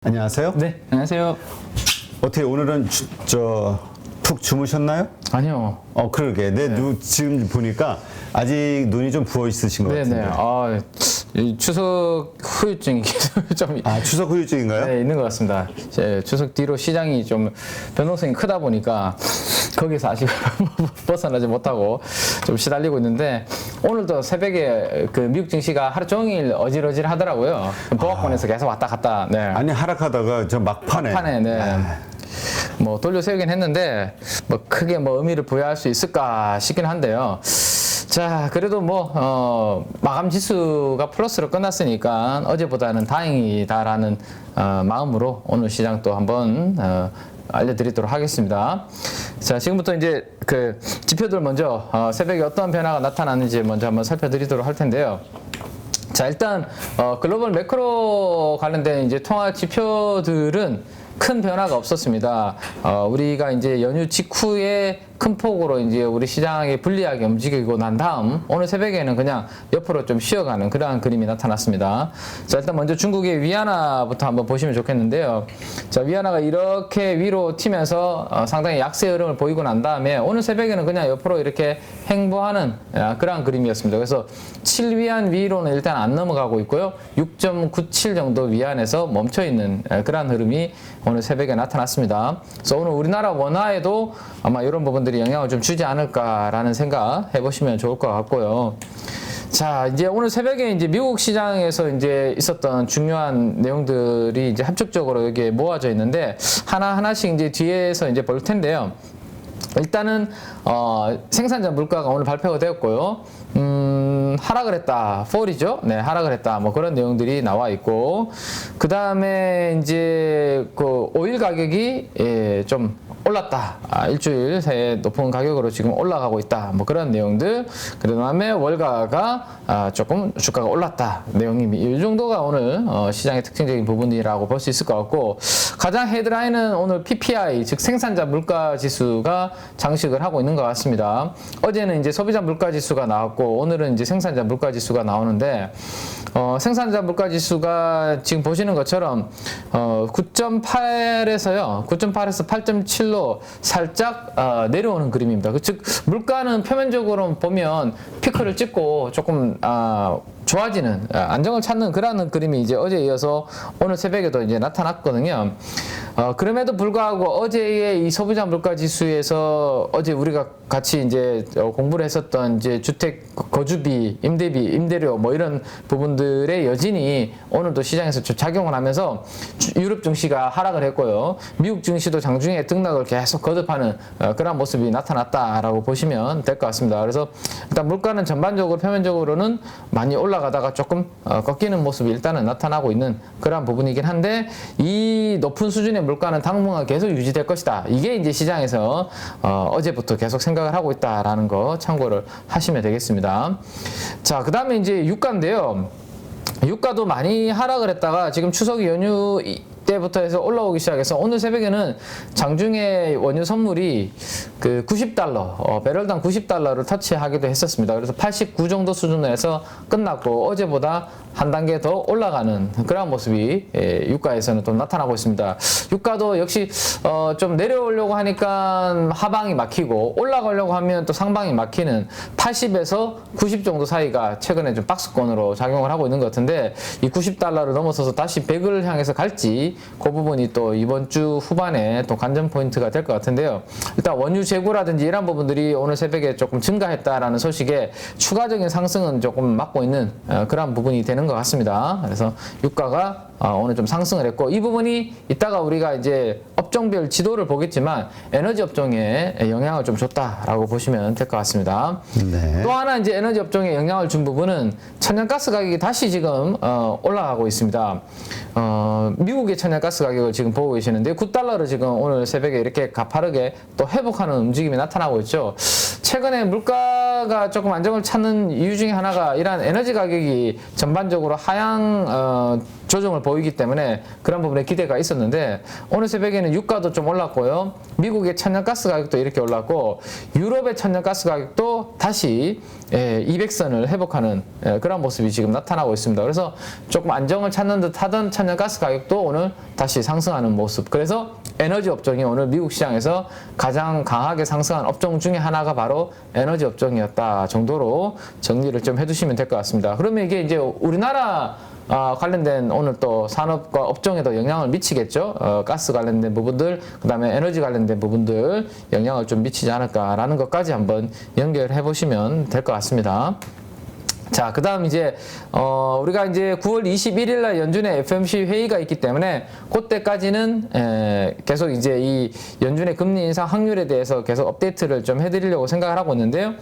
안녕하세요. 네, 안녕하세요. 어떻게 오늘은 푹 주무셨나요? 아니요. 그러게. 지금 보니까 아직 눈이 좀 부어 있으신 것 네네. 같은데. 이 추석 후유증이 좀 추석 후유증인가요? 네, 있는 것 같습니다. 추석 뒤로 시장이 좀 변동성이 크다 보니까 거기서 아직 벗어나지 못하고 좀 시달리고 있는데, 오늘도 새벽에 그 미국 증시가 하루 종일 어질어질 하더라고요. 보합권에서 계속 왔다 갔다. 네. 아니, 하락하다가 저 막판에. 네. 뭐 돌려 세우긴 했는데 뭐 크게 뭐 의미를 부여할 수 있을까 싶긴 한데요. 자, 그래도 마감 지수가 플러스로 끝났으니까 어제보다는 다행이다라는 마음으로 오늘 시장 또 한번 알려드리도록 하겠습니다. 자, 지금부터 이제 그 지표들 먼저 새벽에 어떤 변화가 나타났는지 먼저 한번 살펴드리도록 할 텐데요. 자, 일단 글로벌 매크로 관련된 이제 통화 지표들은 큰 변화가 없었습니다. 우리가 이제 연휴 직후에 큰 폭으로 이제 우리 시장에 불리하게 움직이고 난 다음 오늘 새벽에는 그냥 옆으로 좀 쉬어가는 그러한 그림이 나타났습니다. 자, 일단 먼저 중국의 위안화부터 한번 보시면 좋겠는데요. 자, 위안화가 이렇게 위로 튀면서 상당히 약세 흐름을 보이고 난 다음에 오늘 새벽에는 그냥 옆으로 이렇게 행보하는 그러한 그림이었습니다. 그래서 7위안 위로는 일단 안 넘어가고 있고요. 6.97 정도 위안에서 멈춰 있는 그러한 흐름이 오늘 새벽에 나타났습니다. 그래서 오늘 우리나라 원화에도 아마 이런 부분들이 영향을 좀 주지 않을까라는 생각 해보시면 좋을 것 같고요. 자, 이제 오늘 새벽에 이제 미국 시장에서 이제 있었던 중요한 내용들이 이제 합축적으로 여기에 모아져 있는데 하나하나씩 이제 뒤에서 이제 볼 텐데요. 일단은 생산자 물가가 오늘 발표가 되었고요. 하락을 했다. 폴이죠. 네, 하락을 했다. 뭐 그런 내용들이 나와 있고, 그 다음에 이제 그 오일 가격이 좀 올랐다. 일주일 새에 높은 가격으로 지금 올라가고 있다. 뭐 그런 내용들. 그 다음에 월가가 조금 주가가 올랐다. 내용이 이 정도가 오늘 시장의 특징적인 부분이라고 볼 수 있을 것 같고, 가장 헤드라인은 오늘 PPI, 즉 생산자 물가 지수가 장식을 하고 있는 것 같습니다. 어제는 이제 소비자 물가 지수가 나왔고, 오늘은 이제 생산자 물가 지수가 나오는데, 생산자 물가 지수가 지금 보시는 것처럼 9.8에서요, 9.8에서 8.7로 살짝 내려오는 그림입니다. 즉 물가는 표면적으로 보면 피크를 찍고 조금 좋아지는, 안정을 찾는 그러한 그림이 이제 어제에 이어서 오늘 새벽에도 이제 나타났거든요. 그럼에도 불구하고 어제의 이 소비자 물가 지수에서 어제 우리가 같이 이제 공부를 했었던 이제 주택 거주비, 임대비, 임대료 뭐 이런 부분들의 여진이 오늘도 시장에서 작용을 하면서 유럽 증시가 하락을 했고요. 미국 증시도 장중에 등락을 계속 거듭하는 그런 모습이 나타났다라고 보시면 될 것 같습니다. 그래서 일단 물가는 전반적으로 표면적으로는 많이 올라가다가 조금 꺾이는 모습이 일단은 나타나고 있는 그런 부분이긴 한데, 이 높은 수준의 물가는 당분간 계속 유지될 것이다. 이게 이제 시장에서 어제부터 계속 생각을 하고 있다라는 거 참고를 하시면 되겠습니다. 자, 그 다음에 이제 유가인데요. 유가도 많이 하락을 했다가 지금 추석 연휴 때부터 해서 올라오기 시작해서 오늘 새벽에는 장중에 원유 선물이 그 90달러, 배럴당 90달러를 터치하기도 했었습니다. 그래서 89 정도 수준에서 끝났고 어제보다 한 단계 더 올라가는 그런 모습이 유가에서는 또 나타나고 있습니다. 유가도 역시 좀 내려오려고 하니까 하방이 막히고 올라가려고 하면 또 상방이 막히는 80에서 90 정도 사이가 최근에 좀 박스권으로 작용을 하고 있는 것 같은데, 이 90달러를 넘어서서 다시 100을 향해서 갈지 그 부분이 또 이번 주 후반에 또 관전 포인트가 될 것 같은데요. 일단 원유 재고라든지 이런 부분들이 오늘 새벽에 조금 증가했다라는 소식에 추가적인 상승은 조금 막고 있는 그런 부분이 되는 것 같습니다. 그래서 유가가 오늘 좀 상승을 했고, 이 부분이 이따가 우리가 이제 업종별 지도를 보겠지만 에너지 업종에 영향을 좀 줬다라고 보시면 될 것 같습니다. 네. 또 하나 이제 에너지 업종에 영향을 준 부분은 천연가스 가격이 다시 지금 올라가고 있습니다. 미국의 천연가스 가격을 지금 보고 계시는데 9달러를 지금 오늘 새벽에 이렇게 가파르게 또 회복하는 움직임이 나타나고 있죠. 최근에 물가가 조금 안정을 찾는 이유 중에 하나가 이러한 에너지 가격이 전반적으로 하향 조정을 보이기 때문에 그런 부분에 기대가 있었는데 오늘 새벽에는 유가도 좀 올랐고요. 미국의 천연가스 가격도 이렇게 올랐고 유럽의 천연가스 가격도 다시 200선을 회복하는 그런 모습이 지금 나타나고 있습니다. 그래서 조금 안정을 찾는 듯 하던 천연가스 가격도 오늘 다시 상승하는 모습. 그래서 에너지 업종이 오늘 미국 시장에서 가장 강하게 상승한 업종 중에 하나가 바로 에너지 업종이었다 정도로 정리를 좀 해두시면 될 것 같습니다. 그러면 이게 이제 우리나라 관련된 오늘 또 산업과 업종에도 영향을 미치겠죠. 가스 관련된 부분들, 그 다음에 에너지 관련된 부분들 영향을 좀 미치지 않을까라는 것까지 한번 연결해 보시면 될 것 같습니다. 자, 그 다음 이제, 우리가 이제 9월 21일 날 연준의 FOMC 회의가 있기 때문에, 그때까지는, 계속 이제 이 연준의 금리 인상 확률에 대해서 계속 업데이트를 좀 해드리려고 생각을 하고 있는데요.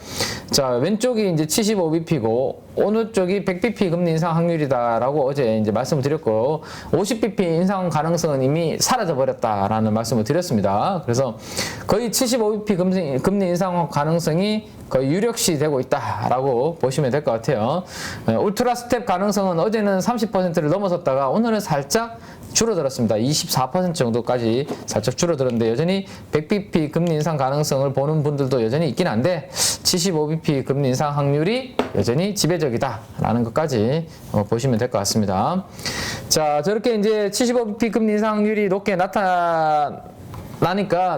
자, 왼쪽이 이제 75bp고, 오른쪽이 100bp 금리 인상 확률이다라고 어제 이제 말씀을 드렸고, 50bp 인상 가능성은 이미 사라져버렸다라는 말씀을 드렸습니다. 그래서 거의 75bp 금리 인상 가능성이 거의 유력시 되고 있다라고 보시면 될 것 같아요. 울트라 스텝 가능성은 어제는 30%를 넘어섰다가 오늘은 살짝 줄어들었습니다. 24% 정도까지 살짝 줄어들었는데 여전히 100bp 금리 인상 가능성을 보는 분들도 여전히 있긴 한데 75bp 금리 인상 확률이 여전히 지배적이다라는 것까지 보시면 될 것 같습니다. 자, 저렇게 이제 75bp 금리 인상 확률이 높게 나타나니까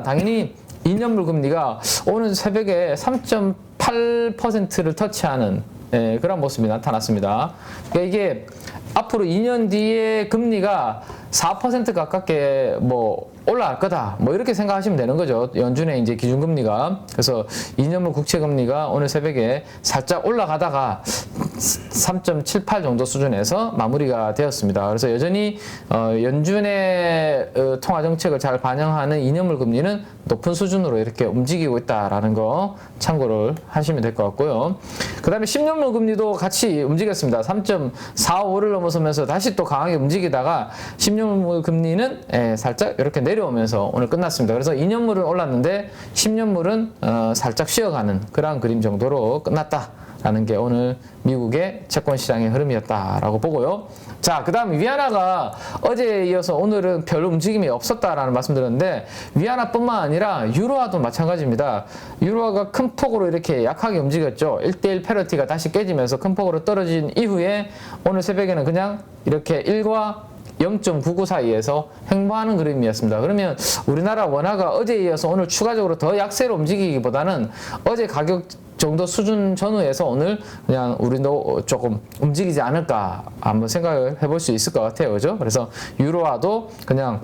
당연히 2년물 금리가 오늘 새벽에 3.8%를 터치하는 그런 모습이 나타났습니다. 그러니까 이게 앞으로 2년 뒤에 금리가 4% 가깝게 뭐 올라갈 거다. 뭐 이렇게 생각하시면 되는 거죠. 연준의 이제 기준금리가. 그래서 2년물 국채금리가 오늘 새벽에 살짝 올라가다가 3.78 정도 수준에서 마무리가 되었습니다. 그래서 여전히 연준의 통화정책을 잘 반영하는 2년물 금리는 높은 수준으로 이렇게 움직이고 있다라는 거 참고를 하시면 될 것 같고요. 그 다음에 10년물 금리도 같이 움직였습니다. 3.45를 넘어서면서 다시 또 강하게 움직이다가 10년물 금리는 살짝 이렇게 내려오면서 오늘 끝났습니다. 그래서 2년물은 올랐는데 10년물은 살짝 쉬어가는 그런 그림 정도로 끝났다라는 게 오늘 미국의 채권 시장의 흐름이었다라고 보고요. 자, 그 다음 위안화가 어제에 이어서 오늘은 별 움직임이 없었다라는 말씀드렸는데 위안화뿐만 아니라 유로화도 마찬가지입니다. 유로화가 큰 폭으로 이렇게 약하게 움직였죠. 1대1 패러티가 다시 깨지면서 큰 폭으로 떨어진 이후에 오늘 새벽에는 그냥 이렇게 1과 0.99 사이에서 횡보하는 그림이었습니다. 그러면 우리나라 원화가 어제에 이어서 오늘 추가적으로 더 약세로 움직이기보다는 어제 가격 정도 수준 전후에서 오늘 그냥 우리도 조금 움직이지 않을까 한번 생각을 해볼 수 있을 것 같아요. 그죠? 그래서 유로화도 그냥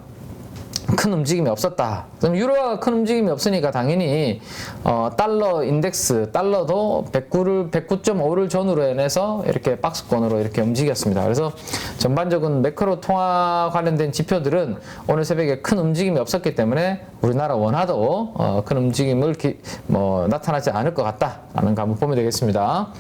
큰 움직임이 없었다. 그럼 유로화가 큰 움직임이 없으니까 당연히 달러 인덱스, 달러도 109.5를 전후로 해내서 이렇게 박스권으로 이렇게 움직였습니다. 그래서 전반적인 매크로 통화 관련된 지표들은 오늘 새벽에 큰 움직임이 없었기 때문에 우리나라 원화도 큰 움직임을 나타나지 않을 것 같다라는 거 한번 보면 되겠습니다.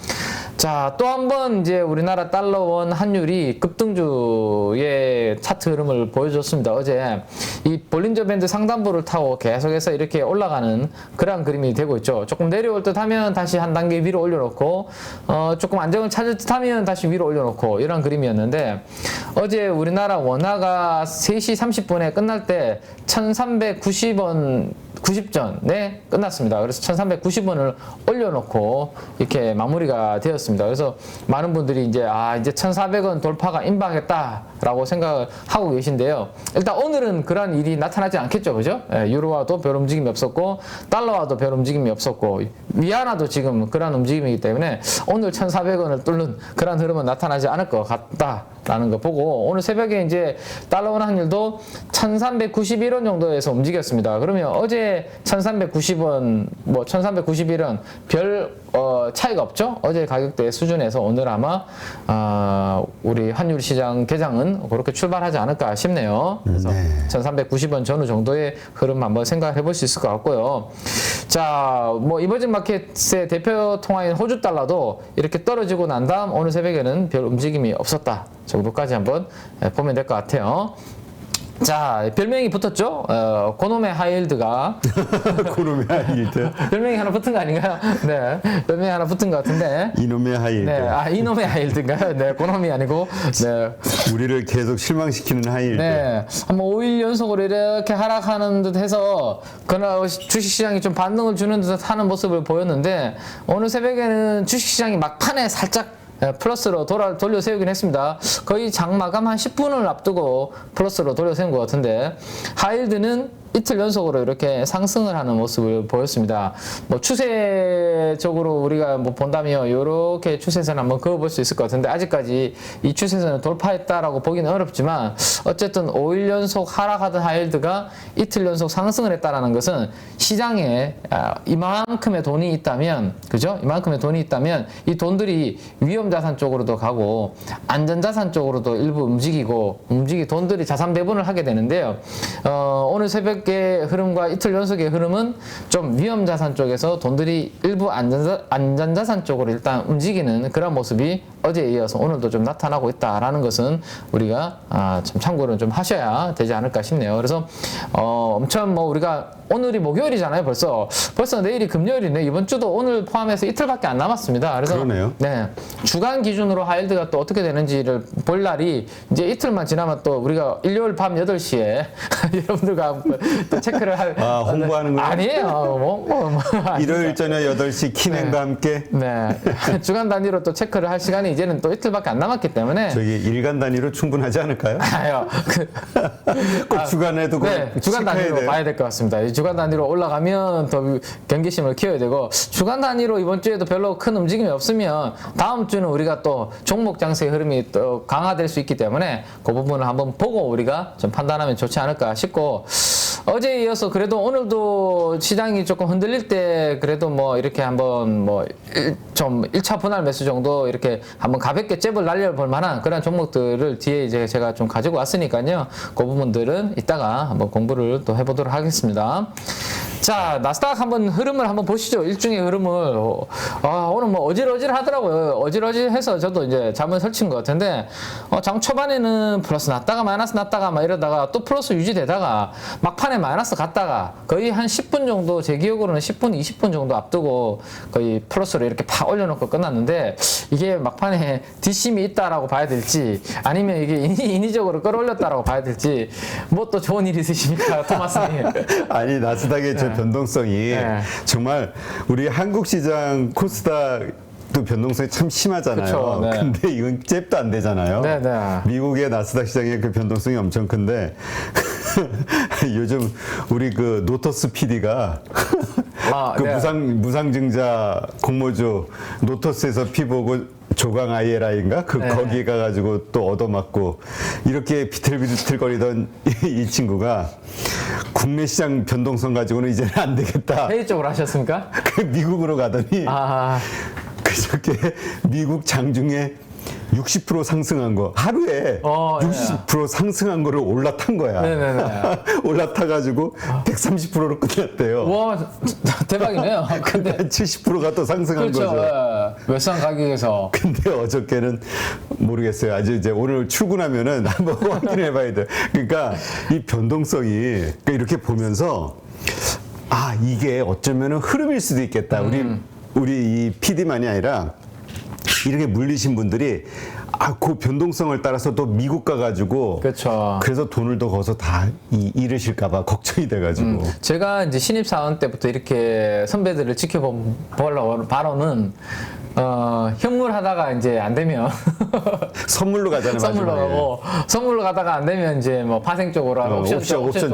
자, 또 한 번 이제 우리나라 달러 원 환율이 급등주의 차트 흐름을 보여줬습니다. 어제 이 볼린저 밴드 상단부를 타고 계속해서 이렇게 올라가는 그런 그림이 되고 있죠. 조금 내려올 듯 하면 다시 한 단계 위로 올려놓고 조금 안정을 찾을 듯 하면 다시 위로 올려놓고 이런 그림이었는데 어제 우리나라 원화가 3시 30분에 끝날 때 1390원 90전에 끝났습니다. 그래서 1390원을 올려놓고 이렇게 마무리가 되었습니다. 그래서 많은 분들이 이제 1400원 돌파가 임박했다라고 생각을 하고 계신데요. 일단 오늘은 그런 일이 나타나지 않겠죠. 그죠? 유로화도 별 움직임이 없었고 달러화도 별 움직임이 없었고 위안화도 지금 그런 움직임이기 때문에 오늘 1400원을 뚫는 그런 흐름은 나타나지 않을 것 같다라는 거 보고 오늘 새벽에 이제 달러원 환율도 1391원 정도에서 움직였습니다. 그러면 어제 1390원, 1391원 별 차이가 없죠? 어제 가격대 수준에서 오늘 아마 우리 환율 시장 개장은 그렇게 출발하지 않을까 싶네요. 그래서 1390원 전후 정도의 흐름 한번 생각해 볼 수 있을 것 같고요. 자, 이머징 마켓의 대표 통화인 호주 달러도 이렇게 떨어지고 난 다음 오늘 새벽에는 별 움직임이 없었다 정도까지 한번 보면 될 것 같아요. 자, 별명이 붙었죠? 고놈의 하이힐드가. 고놈의 하이힐드. 별명이 하나 붙은 거 아닌가요? 네. 별명이 하나 붙은 것 같은데. 이놈의 하이힐드. 네. 아, 이놈의 하이힐드인가요? 네. 고놈이 아니고. 네. 우리를 계속 실망시키는 하이힐드. 네. 한번 5일 연속으로 이렇게 하락하는 듯 해서, 그날 주식시장이 좀 반등을 주는 듯 하는 모습을 보였는데, 오늘 새벽에는 주식시장이 막판에 살짝 플러스로 돌려 세우긴 했습니다. 거의 장 마감 한 10분을 앞두고 플러스로 돌려 세운 것 같은데, 하이힐드는 이틀 연속으로 이렇게 상승을 하는 모습을 보였습니다. 뭐 추세적으로 우리가 뭐 본다면 이렇게 추세선 한번 그어볼 수 있을 것 같은데, 아직까지 이 추세선을 돌파했다라고 보기는 어렵지만, 어쨌든 5일 연속 하락하던 하이힐드가 이틀 연속 상승을 했다라는 것은 시장에 이만큼의 돈이 있다면, 그죠? 이만큼의 돈이 있다면 이 돈들이 위험자산 쪽으로도 가고 안전자산 쪽으로도 일부 움직이고 돈들이 자산 배분을 하게 되는데요. 오늘 새벽의 흐름과 이틀 연속의 흐름은 좀 위험자산 쪽에서 돈들이 일부 안전자산 쪽으로 일단 움직이는 그런 모습이 어제에 이어서 오늘도 좀 나타나고 있다라는 것은 우리가 참 참고를 좀 하셔야 되지 않을까 싶네요. 그래서 엄청 뭐 우리가 오늘이 목요일이잖아요. 벌써 내일이 금요일이네. 이번 주도 오늘 포함해서 이틀밖에 안 남았습니다. 그래서 그러네요. 네, 주간 기준으로 하이힐드가 또 어떻게 되는지를 볼 날이 이제 이틀만 지나면 또 우리가 일요일 밤 8시에 여러분들과 또 체크를 할 홍보하는 거예요? 아니에요. 일요일 저녁 8시 키맨과 함께 네. 주간 단위로 또 체크를 할 시간이 이제는 또 이틀밖에 안 남았기 때문에 저기 일간 단위로 충분하지 않을까요? 아요. 꼭 주간에도 네, 주간 단위로 돼요? 봐야 될 것 같습니다. 이 주간 단위로 올라가면 더 경계심을 키워야 되고, 주간 단위로 이번 주에도 별로 큰 움직임이 없으면 다음 주는 우리가 또 종목 장세의 흐름이 또 강화될 수 있기 때문에 그 부분을 한번 보고 우리가 좀 판단하면 좋지 않을까 싶고, 어제에 이어서 그래도 오늘도 시장이 조금 흔들릴 때 그래도 뭐 이렇게 한번 좀 1차 분할 매수 정도 이렇게 한번 가볍게 잽을 날려볼 만한 그런 종목들을 뒤에 이제 제가 좀 가지고 왔으니까요. 그 부분들은 이따가 한번 공부를 또 해보도록 하겠습니다. 자, 나스닥 한번 흐름을 한번 보시죠. 일중의 흐름을. 오늘 뭐 어질어질 하더라고요. 어질어질해서 저도 이제 잠을 설친 것 같은데, 장 초반에는 플러스 났다가 마이너스 났다가 막 이러다가 또 플러스 유지되다가 막판에 마이너스 갔다가 거의 한 10분 정도, 제 기억으로는 10분, 20분 정도 앞두고 거의 플러스로 이렇게 팍 올려놓고 끝났는데, 이게 막판에 뒷심이 있다라고 봐야 될지 아니면 이게 인위적으로 끌어올렸다라고 봐야 될지, 뭐 또 좋은 일 있으십니까, 토마스님? 아니, 나스닥의 저 변동성이 정말 우리 한국 시장 코스닥도 변동성이 참 심하잖아요. 그쵸, 네. 근데 이건 잽도 안 되잖아요. 네, 네. 미국의 나스닥 시장의 그 변동성이 엄청 큰데 요즘 우리 그 노터스 PD가 그 네. 무상증자 공모주 노터스에서 피 보고 조강 ILI인가? 네. 거기 가가지고 또 얻어맞고 이렇게 비틀비틀거리던 이 친구가 국내 시장 변동성 가지고는 이제는 안 되겠다. 회의 쪽으로 하셨습니까? 그 미국으로 가더니 그저께 미국 장중에 60% 상승한 거 하루에 60% 상승한 거를 올라탄 거야. 네네네. 올라타가지고 130%로 끝났대요. 와, 대박이네요. 근데 70%가 또 상승한 그렇죠. 거죠. 외상 가격에서. 근데 어저께는 모르겠어요. 아주 이제 오늘 출근하면은 한번 확인해 봐야 돼. 그러니까 이 변동성이 그러니까 이렇게 보면서 이게 어쩌면은 흐름일 수도 있겠다. 우리 이 PD만이 아니라 이렇게 물리신 분들이 그 변동성을 따라서 또 미국 가가지고 그렇죠. 그래서 돈을 더 거서 다 잃으실까봐 걱정이 돼가지고 제가 이제 신입사원 때부터 이렇게 선배들을 지켜본 바로는 현물하다가 이제 안 되면 선물로 가잖아요. 선물로 마지막에. 가고, 선물로 가다가 안 되면 이제 뭐 파생 쪽으로 하고 옵션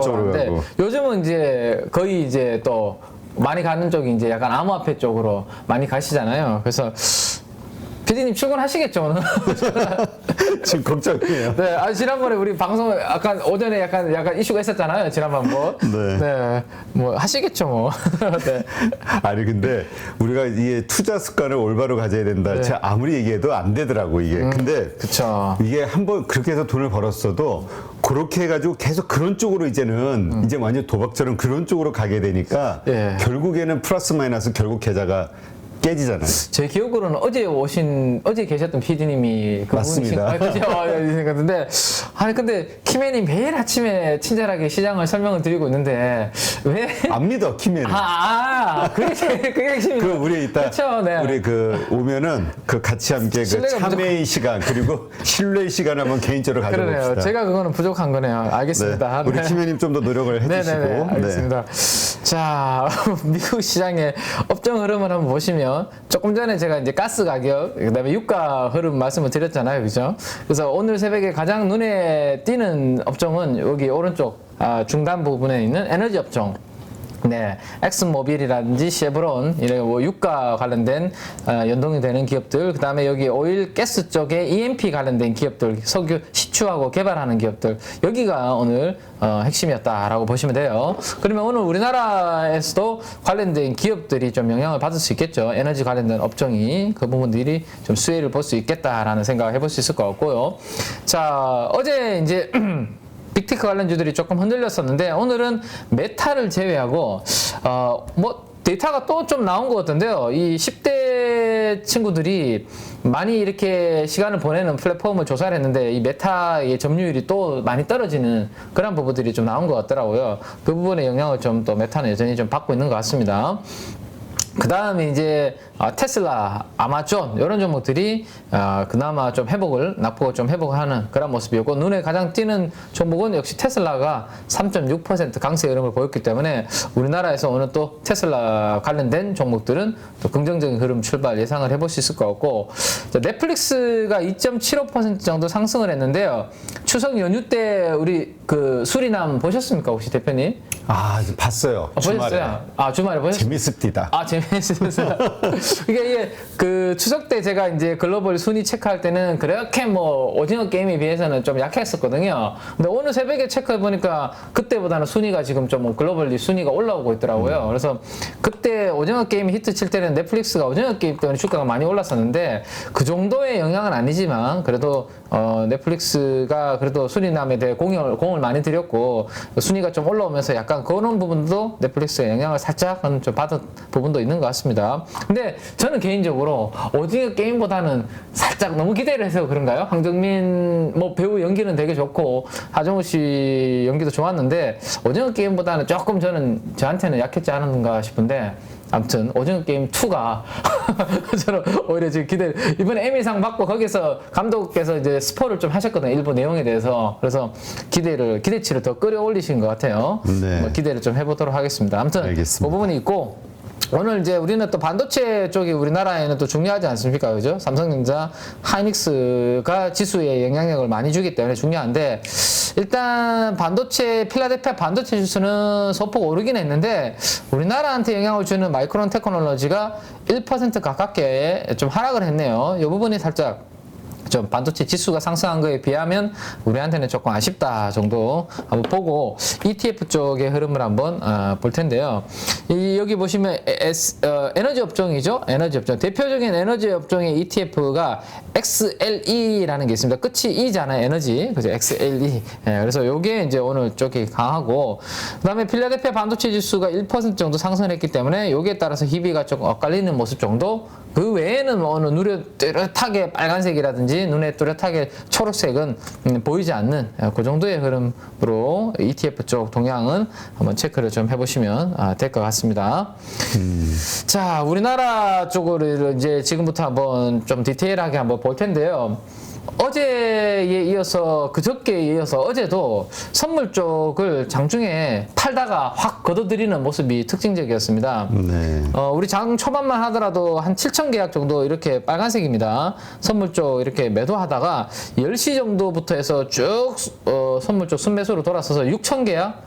쪽으로 가는데, 가고. 요즘은 이제 거의 이제 또 많이 가는 쪽이 이제 약간 암호화폐 쪽으로 많이 가시잖아요. 그래서 PD님 출근하시겠죠, 오늘? 지금 걱정이에요. 네, 지난번에 우리 방송 약간 오전에 약간 이슈가 있었잖아요, 지난번 뭐. 네. 뭐 하시겠죠, 뭐. 네. 아니 근데 우리가 이게 투자 습관을 올바로 가져야 된다. 제가 아무리 얘기해도 안 되더라고 이게. 근데 그쵸. 이게 한번 그렇게 해서 돈을 벌었어도 그렇게 해가지고 계속 그런 쪽으로 이제는 이제 완전 도박처럼 그런 쪽으로 가게 되니까 예. 결국에는 플러스 마이너스 결국 계좌가 깨지잖아요. 제 기억으로는 어제 계셨던 PD님이 맞습니다. 그죠? 같은데 아니 근데 키맨이 매일 아침에 친절하게 시장을 설명을 드리고 있는데 왜? 안 믿어 키맨은. 그게 핵심이죠. 그 우리 이따 그쵸, 네. 우리 그 오면은 그 같이 함께 그 신뢰가 참회의 시간 그리고 신뢰의 시간 한번 개인적으로 가져봅시다. 그러네요. 제가 그거는 부족한 거네요. 알겠습니다. 네. 우리 네. 키맨님 좀 더 노력을 해주시고. 네네네, 알겠습니다. 자, 미국 시장의 업종 흐름을 한번 보시면 조금 전에 제가 이제 가스 가격, 그다음에 유가 흐름 말씀을 드렸잖아요, 그죠? 그래서 오늘 새벽에 가장 눈에 띄는 업종은 여기 오른쪽 중단 부분에 있는 에너지 업종. 네, 엑슨모빌이라든지 쉐브론 이런 뭐 유가 관련된 연동이 되는 기업들, 그다음에 여기 오일 가스 쪽에 EMP 관련된 기업들, 석유 시추하고 개발하는 기업들, 여기가 오늘 핵심이었다라고 보시면 돼요. 그러면 오늘 우리나라에서도 관련된 기업들이 좀 영향을 받을 수 있겠죠. 에너지 관련된 업종이 그 부분들이 좀 수혜를 볼 수 있겠다라는 생각을 해볼 수 있을 것 같고요. 자, 어제 이제 빅테크 관련주들이 조금 흔들렸었는데 오늘은 메타를 제외하고 뭐 데이터가 또 좀 나온 것 같은데요. 이 10대 친구들이 많이 이렇게 시간을 보내는 플랫폼을 조사를 했는데 이 메타의 점유율이 또 많이 떨어지는 그런 부분들이 좀 나온 것 같더라고요. 그 부분에 영향을 좀 또 메타는 여전히 좀 받고 있는 것 같습니다. 그 다음에 이제 테슬라, 아마존 이런 종목들이 그나마 좀 낙폭을 좀 회복하는 그런 모습이었고 눈에 가장 띄는 종목은 역시 테슬라가 3.6% 강세 흐름을 보였기 때문에 우리나라에서 오늘 또 테슬라 관련된 종목들은 또 긍정적인 흐름 출발 예상을 해볼 수 있을 것 같고 넷플릭스가 2.75% 정도 상승을 했는데요. 추석 연휴 때 우리 그 수리남 보셨습니까 혹시 대표님? 봤어요. 주말에. 보셨어요? 주말에 보셨어요? 재밌습니다. 재밌었어요. 이게 그 추석 때 제가 이제 글로벌 순위 체크할 때는 그렇게 뭐 오징어 게임에 비해서는 좀 약했었거든요. 근데 오늘 새벽에 체크해 보니까 그때보다는 순위가 지금 좀 글로벌리 순위가 올라오고 있더라고요. 그래서 그때 오징어 게임이 히트 칠 때는 넷플릭스가 오징어 게임 때문에 주가가 많이 올랐었는데 그 정도의 영향은 아니지만 그래도 넷플릭스가 그래도 수리남에 대해 공을 많이 들였고 순위가 좀 올라오면서 약간 그런 부분도 넷플릭스의 영향을 살짝은 좀 받은 부분도 있는 것 같습니다. 근데 저는 개인적으로 오징어 게임보다는 살짝 너무 기대를 해서 그런가요? 황정민 뭐 배우 연기는 되게 좋고 하정우 씨 연기도 좋았는데 오징어 게임보다는 조금 저한테는 약했지 않았는가 싶은데 아무튼 오징어 게임 2가 저는 오히려 지금 이번에 에미상 받고 거기서 감독께서 이제 스포를 좀 하셨거든요. 일부 내용에 대해서. 그래서 기대치를 더 끌어올리신 것 같아요. 네. 뭐 기대를 좀 해보도록 하겠습니다. 아무튼 알겠습니다. 그 부분이 있고 오늘 이제 우리는 또 반도체 쪽이 우리나라에는 또 중요하지 않습니까? 그죠? 삼성전자, 하이닉스가 지수에 영향력을 많이 주기 때문에 중요한데 일단 필라델피아 반도체 지수는 소폭 오르긴 했는데 우리나라한테 영향을 주는 마이크론 테크놀로지가 1% 가깝게 좀 하락을 했네요. 이 부분이 살짝 좀 반도체 지수가 상승한 거에 비하면 우리한테는 조금 아쉽다 정도 한번 보고 ETF 쪽의 흐름을 한번 볼 텐데요. 여기 보시면 에너지 업종이죠. 에너지 업종. 대표적인 에너지 업종의 ETF가 XLE라는 게 있습니다. 끝이 E잖아요. 에너지. 그죠? XLE. 그래서 요게 이제 오늘 쪽이 강하고 그다음에 필라델피아 반도체 지수가 1% 정도 상승했기 때문에 요기에 따라서 희비가 조금 엇갈리는 모습 정도. 그 외에는 뭐 어느 뚜렷하게 빨간색이라든지 눈에 뚜렷하게 초록색은 보이지 않는 그 정도의 흐름으로 ETF 쪽 동향은 한번 체크를 좀 해보시면 될 것 같습니다. 자, 우리나라 쪽으로 이제 지금부터 한번 좀 디테일하게 한번 볼 텐데요. 어제에 이어서 그저께에 이어서 어제도 선물 쪽을 장중에 팔다가 확 걷어들이는 모습이 특징적이었습니다. 네. 우리 장 초반만 하더라도 한 7천 계약 정도 이렇게 빨간색입니다. 선물 쪽 이렇게 매도하다가 10시 정도부터 해서 쭉 선물 쪽 순매수로 돌아서서 6천 계약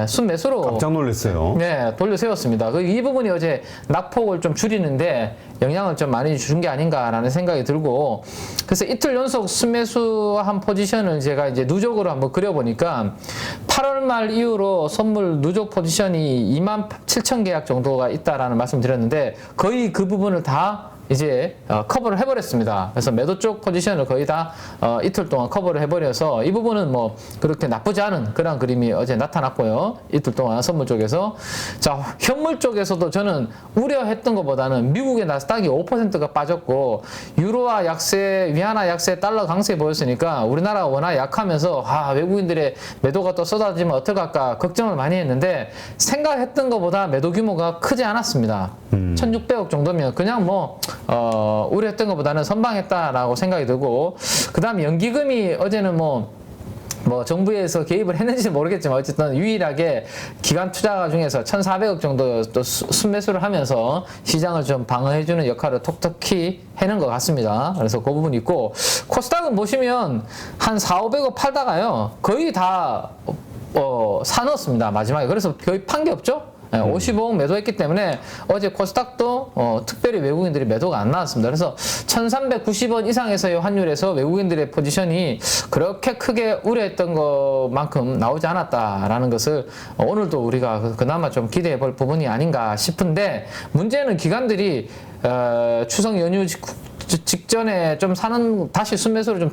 순매수로 깜짝 놀랐어요. 네, 돌려 세웠습니다. 이 부분이 어제 낙폭을 좀 줄이는데 영향을 좀 많이 준 게 아닌가라는 생각이 들고 그래서 이틀 연속 순매수한 포지션을 제가 이제 누적으로 한번 그려보니까 8월 말 이후로 선물 누적 포지션이 27,000 계약 정도가 있다라는 말씀 드렸는데 거의 그 부분을 다 이제 커버를 해버렸습니다. 그래서 매도 쪽 포지션을 거의 다 이틀 동안 커버를 해버려서 이 부분은 뭐 그렇게 나쁘지 않은 그런 그림이 어제 나타났고요. 이틀 동안 선물 쪽에서. 자, 현물 쪽에서도 저는 우려했던 것보다는 미국의 나스닥이 5%가 빠졌고 유로화 약세, 위안화 약세, 달러 강세 보였으니까 우리나라가 워낙 약하면서 외국인들의 매도가 또 쏟아지면 어떡할까 걱정을 많이 했는데 생각했던 것보다 매도 규모가 크지 않았습니다. 1,600억 정도면 그냥 뭐 우려했던 것보다는 선방했다라고 생각이 들고, 그 다음 연기금이 어제는 뭐 정부에서 개입을 했는지는 모르겠지만 어쨌든 유일하게 기관 투자가 중에서 1,400억 정도 또 순매수를 하면서 시장을 좀 방어해주는 역할을 톡톡히 해낸 것 같습니다. 그래서 그 부분이 있고, 코스닥은 보시면 한 4,500억 팔다가요 거의 다 사넣었습니다 마지막에. 그래서 거의 판 게 없죠. 55억 매도했기 때문에 어제 코스닥도 특별히 외국인들이 매도가 안 나왔습니다. 그래서 1,390원 이상에서의 환율에서 외국인들의 포지션이 그렇게 크게 우려했던 것만큼 나오지 않았다라는 것을 오늘도 우리가 그나마 좀 기대해 볼 부분이 아닌가 싶은데, 문제는 기관들이 추석 연휴 직전에 좀 다시 순매수로 좀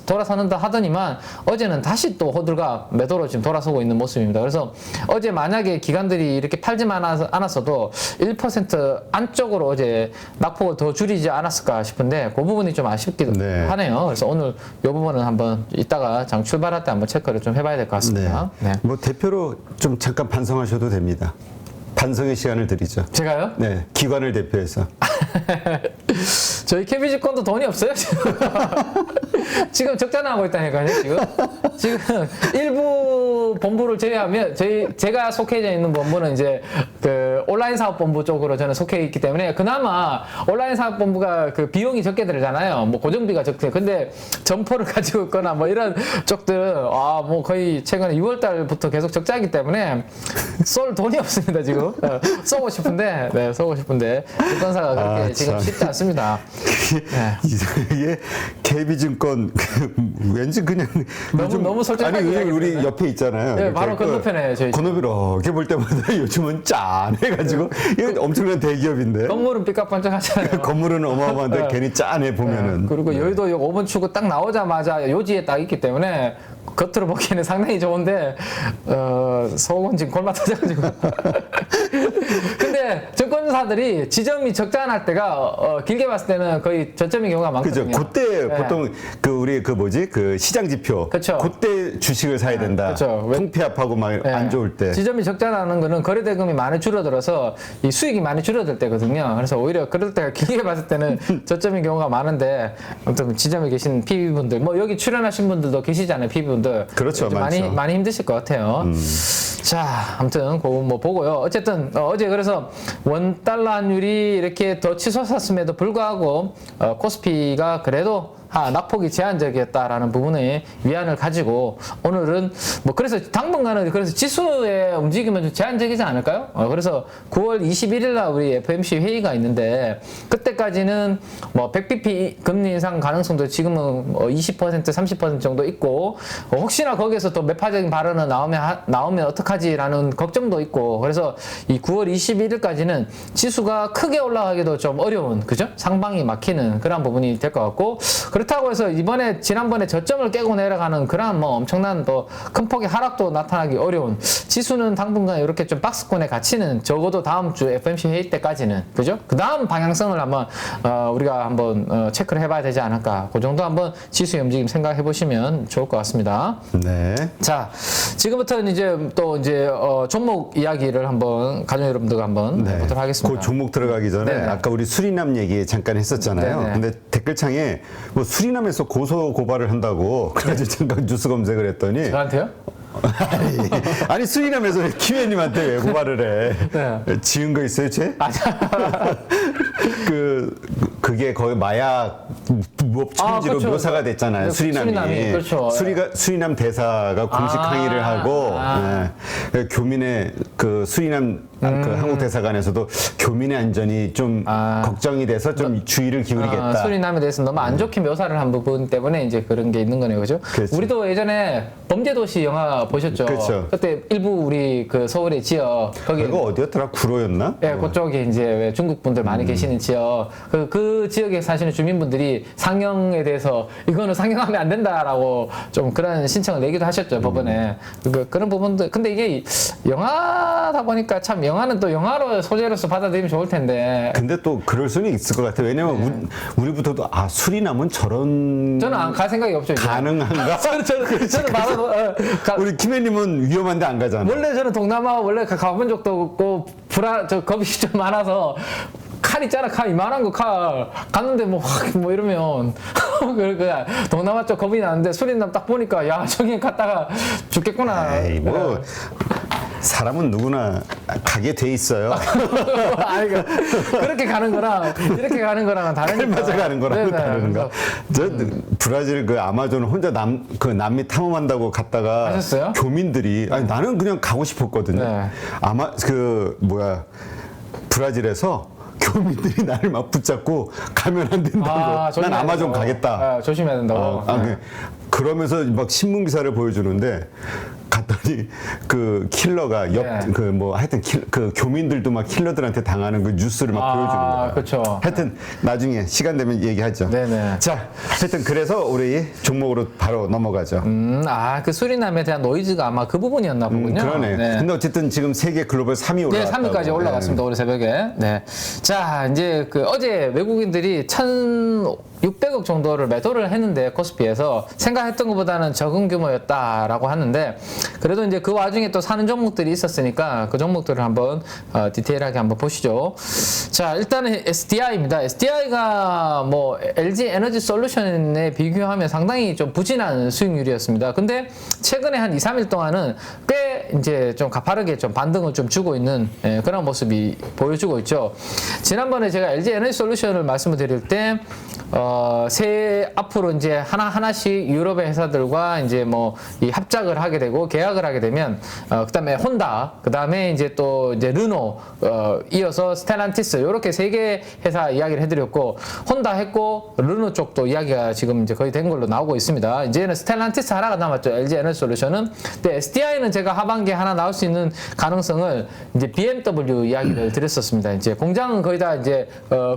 돌아서는다 하더니만 어제는 다시 또 호들갑 매도로 지금 돌아서고 있는 모습입니다. 그래서 어제 만약에 기관들이 이렇게 팔지만 않았어도 1% 안쪽으로 어제 낙폭을 더 줄이지 않았을까 싶은데 그 부분이 좀 아쉽기도 하네요. 그래서 오늘 이 부분은 한번 이따가 장 출발할 때 한번 체크를 좀 해봐야 될 것 같습니다. 네. 뭐 대표로 좀 잠깐 반성하셔도 됩니다. 반성의 시간을 드리죠. 제가요? 네, 기관을 대표해서. 저희 KB증권도 돈이 없어요, 지금. 지금 적자 나고 있다니까요, 지금 일부 본부를 제외하면, 제가 속해져 있는 본부는 이제 그 온라인 사업본부 쪽으로 저는 속해 있기 때문에 그나마 온라인 사업본부가 그 비용이 적게 들잖아요. 뭐 고정비가 적게. 근데 점포를 가지고 있거나 뭐 이런 쪽들은 뭐 거의 최근에 6월 달부터 계속 적자이기 때문에 쏠 돈이 없습니다, 지금. 쏘고 싶은데, 증권사가 그렇게 지금 쉽지 않습니다. 이게 KB증권 왠지 그냥 너무 솔직하게 아니 우리 옆에 있잖아요. 네, 바로 건너편에 저희 건너편으로 이렇게 볼 때마다 요즘은 짠해가지고 이거 엄청난 대기업인데. 건물은 삐까뻔쩍하잖아요. 건물은 어마어마한데 괜히 짠해 보면은. 그리고 여의도 5번 출구 딱 나오자마자 요지에 딱 있기 때문에 겉으로 보기에는 상당히 좋은데 속은 지금 골마 터져가지고. 근데 증권사들이 지점이 적자 날 때가 길게 봤을 때는 거의 저점인 경우가 많거든요. 그죠. 그때 보통 그 시장 지표. 그쵸. 그때 주식을 사야 된다. 그쵸. 통폐합하고 막 안 좋을 때. 지점이 적자 나는 거는 거래대금이 많이 줄어들어서 이 수익이 많이 줄어들 때거든요. 그래서 오히려 그럴 때가 길게 봤을 때는 저점인 경우가 많은데, 아무튼 지점에 계신 PB분들, 뭐 여기 출연하신 분들도 계시잖아요, PB분들. 그렇죠, 많이 힘드실 것 같아요. 자, 아무튼 그거 뭐 보고요. 어쨌든 어제 그래서 원 달러 환율이 이렇게 더 치솟았음에도 불구하고 코스피가 그래도 낙폭이 제한적이었다라는 부분에 위안을 가지고 오늘은 뭐 그래서 당분간은 그래서 지수의 움직임은 좀 제한적이지 않을까요? 그래서 9월 21일 날 우리 FOMC 회의가 있는데 그때까지는 뭐 100bp 금리 인상 가능성도 지금은 20% 30% 정도 있고, 혹시나 거기에서 또 매파적인 발언은 나오면 어떡하지라는 걱정도 있고, 그래서 이 9월 21일까지는 지수가 크게 올라가기도 좀 어려운, 그죠? 상방이 막히는 그런 부분이 될 것 같고, 그렇다고 해서 지난번에 저점을 깨고 내려가는 그런 뭐 엄청난 또 큰 폭의 하락도 나타나기 어려운, 지수는 당분간 이렇게 좀 박스권에 갇히는, 적어도 다음 주 FOMC 회의 때까지는, 그죠? 그 다음 방향성을 한번 우리가 한번 체크를 해봐야 되지 않을까. 그 정도 한번 지수의 움직임 생각해 보시면 좋을 것 같습니다. 네. 자, 지금부터는 이제 종목 이야기를 한번 가족 여러분들과 한번 해보도록 하겠습니다. 그 종목 들어가기 전에 네네. 아까 우리 수리남 얘기 잠깐 했었잖아요. 네네. 근데 댓글창에 뭐 수리남에서 고소 고발을 한다고 그래가지고 잠깐 뉴스 검색을 했더니 저한테요? 아니 수리남에서 김현님한테 왜 고발을 해? 네. 지은 거 있어요, 쟤? 그게 거의 마약 무법천지로 그렇죠. 묘사가 됐잖아요. 수리남이. 그렇죠. 수리남 대사가 공식 항의를 하고 교민의 그 수리남 그 한국 대사관에서도 교민의 안전이 좀 걱정이 돼서 좀 주의를 기울이겠다. 수리남에 대해서 너무 안 좋게 묘사를 한 부분 때문에 이제 그런 게 있는 거네요, 그죠? 그렇죠. 우리도 예전에 범죄도시 영화 보셨죠? 그렇죠. 그때 일부 우리 그 서울의 지역 거기 이거 어디였더라? 구로였나? 예, 그쪽에 이제 왜 중국 분들 많이 계시는 지역, 그 지역에 사시는 주민분들이 상영에 대해서 이거는 상영하면 안 된다라고 좀 그런 신청을 내기도 하셨죠, 법원에. 그런 부분들. 근데 이게 영화다 보니까 참 영화는 또 영화로 소재로서 받아들이면 좋을 텐데. 근데 또 그럴 수는 있을 것 같아요. 왜냐면 우리부터도 술이 나면 저런 저는 안 갈 생각이 없죠. 이제. 가능한가? 저는 바로 우리 김혜님은 위험한데 안 가잖아. 원래 저는 동남아 원래 가본 적도 없고 겁이 좀 많아서 칼 있잖아, 칼 이만한 거 칼 갔는데 뭐 이러면 동남아 쪽 겁이 나는데 수린남 딱 보니까 야 저기 갔다가 죽겠구나. 에이, 뭐 사람은 누구나 가게 돼 있어요. 아니, 그렇게 가는 거랑 이렇게 가는 거랑은 다르니까. 맞아 가는 거랑 네네. 다른가? 저 브라질 그 아마존 혼자 남미 탐험한다고 갔다가 하셨어요? 교민들이 아니 나는 그냥 가고 싶었거든요. 네. 브라질에서 교민들이 나를 막 붙잡고 가면 안 된다고. 난 조심해야 아마존 된다고. 가겠다. 조심해야 된다고. 그러면서 막 신문 기사를 보여주는데 갔더니 그 킬러가 네. 하여튼 그 교민들도 막 킬러들한테 당하는 그 뉴스를 막 보여주는 거예요. 그렇죠. 하여튼 나중에 시간 되면 얘기하죠. 네네. 자, 하여튼 그래서 우리 종목으로 바로 넘어가죠. 그 수리남에 대한 노이즈가 아마 그 부분이었나 보군요. 그러네. 네. 근데 어쨌든 지금 세계 글로벌 3위 네, 올라갔다고. 3위까지 올라갔습니다. 오늘 새벽에. 네. 자, 이제 어제 외국인들이 1,600억 정도를 매도를 했는데 코스피에서 생각했던 것보다는 적은 규모였다라고 하는데 그래도 이제 그 와중에 또 사는 종목들이 있었으니까 그 종목들을 한번 디테일하게 한번 보시죠. 자, 일단은 SDI입니다. SDI가 뭐 LG 에너지 솔루션에 비교하면 상당히 좀 부진한 수익률이었습니다. 근데 최근에 한 2, 3일 동안은 꽤 이제 좀 가파르게 좀 반등을 좀 주고 있는 그런 모습이 보여주고 있죠. 지난번에 제가 LG 에너지 솔루션을 말씀을 드릴 때 앞으로 이제 하나씩 유럽의 회사들과 이제 뭐 이 합작을 하게 되고 계약을 하게 되면 그다음에 혼다, 그다음에 이제 또 이제 르노, 이어서 스텔란티스 이렇게 세 개 회사 이야기를 해드렸고 혼다 했고 르노 쪽도 이야기가 지금 이제 거의 된 걸로 나오고 있습니다. 이제는 스텔란티스 하나가 남았죠. LG 에너지 솔루션은. 근데 SDI는 제가 하반기에 하나 나올 수 있는 가능성을 이제 BMW 이야기를 드렸었습니다. 이제 공장은 거의 다 이제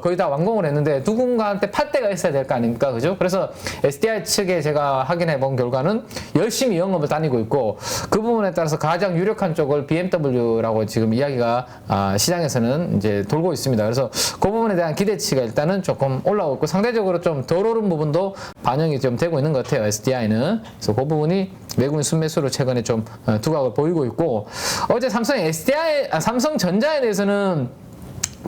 거의 다 완공을 했는데 누군가한테 팔 때가 있어야 될 거 아닙니까, 그죠? 그래서 SDI 측에 제가 확인해 본 결과는 열심히 영업을 다니고 있고 그 부분에 따라서 가장 유력한 쪽을 BMW라고 지금 이야기가 시장에서는 이제 돌고 있습니다. 그래서 그 부분에 대한 기대치가 일단은 조금 올라오고 있고 상대적으로 좀 덜 오른 부분도 반영이 좀 되고 있는 것 같아요, SDI는. 그래서 그 부분이 외국인 순매수로 최근에 좀 두각을 보이고 있고 어제 삼성전자에 대해서는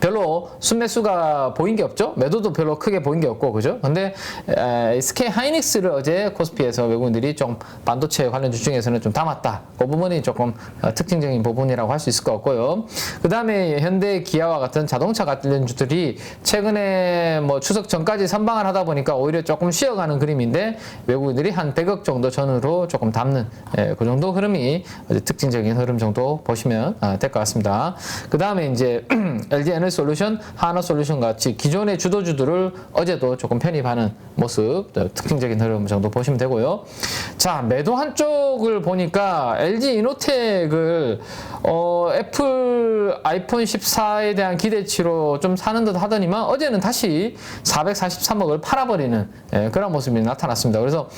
별로 순매수가 보인 게 없죠. 매도도 별로 크게 보인 게 없고, 그죠? 근데 SK 하이닉스를 어제 코스피에서 외국인들이 좀 반도체 관련주 중에서는 좀 담았다. 그 부분이 조금 특징적인 부분이라고 할 수 있을 것 같고요. 그 다음에 현대, 기아와 같은 자동차 관련주들이 최근에 뭐 추석 전까지 선방을 하다 보니까 오히려 조금 쉬어가는 그림인데 외국인들이 한 100억 정도 전후로 조금 담는 그 정도 흐름이 특징적인 흐름 정도 보시면 될 것 같습니다. 그 다음에 이제 LG 에너지 솔루션, 하나솔루션 같이 기존의 주도주들을 어제도 조금 편입하는 모습, 특징적인 흐름 정도 보시면 되고요. 자, 매도 한쪽을 보니까 LG 이노텍을 애플 아이폰 14에 대한 기대치로 좀 사는 듯 하더니만 어제는 다시 443억을 팔아버리는 그런 모습이 나타났습니다. 그래서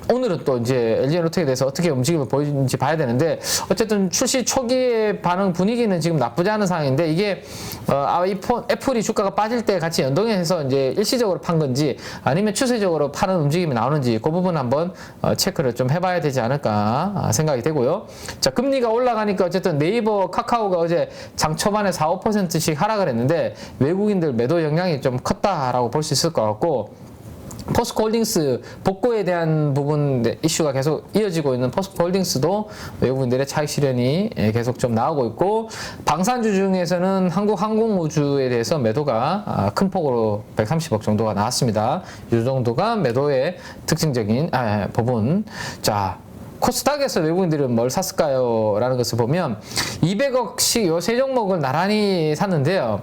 오늘은 또 이제 LG 에너텍에 대해서 어떻게 움직임을 보이는지 봐야 되는데 어쨌든 출시 초기의 반응 분위기는 지금 나쁘지 않은 상황인데 이게 애플이 주가가 빠질 때 같이 연동해서 이제 일시적으로 판 건지 아니면 추세적으로 파는 움직임이 나오는지 그 부분 한번 체크를 좀 해봐야 되지 않을까 생각이 되고요. 자, 금리가 올라가니까 어쨌든 네이버, 카카오가 어제 장 초반에 4, 5%씩 하락을 했는데 외국인들 매도 영향이 좀 컸다라고 볼 수 있을 것 같고 포스코홀딩스 복구에 대한 부분 이슈가 계속 이어지고 있는 포스코홀딩스도 외국인들의 차익 실현이 계속 좀 나오고 있고 방산주 중에서는 한국항공우주에 대해서 매도가 큰 폭으로 130억 정도가 나왔습니다. 이 정도가 매도의 특징적인 부분. 자, 코스닥에서 외국인들은 뭘 샀을까요? 라는 것을 보면 200억씩 요 세 종목을 나란히 샀는데요.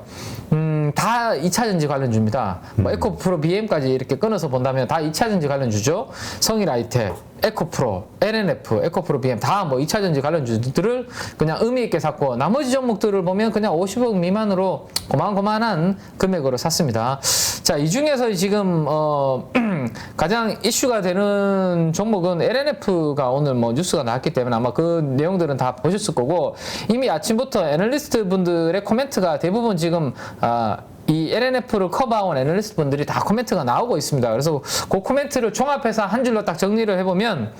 다 2차전지 관련주입니다. 뭐 에코프로 BM까지 이렇게 끊어서 본다면 다 2차전지 관련주죠. 성일아이텍, 에코프로, LNF, 에코프로 BM 다 뭐 2차전지 관련주들을 그냥 의미 있게 샀고 나머지 종목들을 보면 그냥 50억 미만으로 고만고만한 금액으로 샀습니다. 자, 이 중에서 지금 가장 이슈가 되는 종목은 LNF가 오늘 뭐 뉴스가 나왔기 때문에 아마 그 내용들은 다 보셨을 거고 이미 아침부터 애널리스트 분들의 코멘트가 대부분 지금 이 LNF를 커버한 애널리스트 분들이 다 코멘트가 나오고 있습니다. 그래서 그 코멘트를 종합해서 한 줄로 딱 정리를 해보면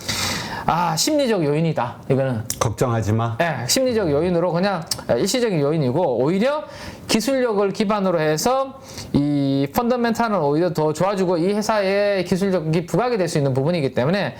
심리적 요인이다. 이거는 걱정하지 마. 네, 심리적 요인으로 그냥 일시적인 요인이고 오히려 기술력을 기반으로 해서 이 펀더멘탈은 오히려 더 좋아지고 이 회사의 기술력이 부각이 될 수 있는 부분이기 때문에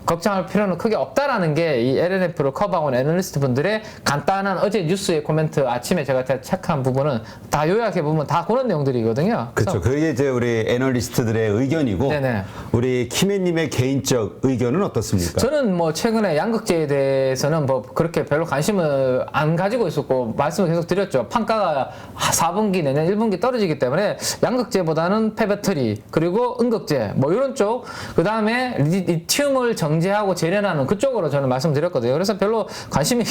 걱정할 필요는 크게 없다라는 게 이 LNF를 커버한 애널리스트 분들의 간단한 어제 뉴스의 코멘트 아침에 제가 체크한 부분은 다 요약해 보면 다 그런 내용들이거든요. 그렇죠. 그게 이제 우리 애널리스트들의 의견이고 네네. 우리 키메님의 개인적 의견은 어떻습니까? 저는 뭐 최근에 양극재에 대해서는 뭐 그렇게 별로 관심을 안 가지고 있었고 말씀을 계속 드렸죠. 판가가 4분기 내년 1분기 떨어지기 때문에 양극재보다는 폐배터리 그리고 음극재 뭐 이런 쪽 그다음에 리튬을 정제하고 재련하는 그쪽으로 저는 말씀드렸거든요. 그래서 별로 관심이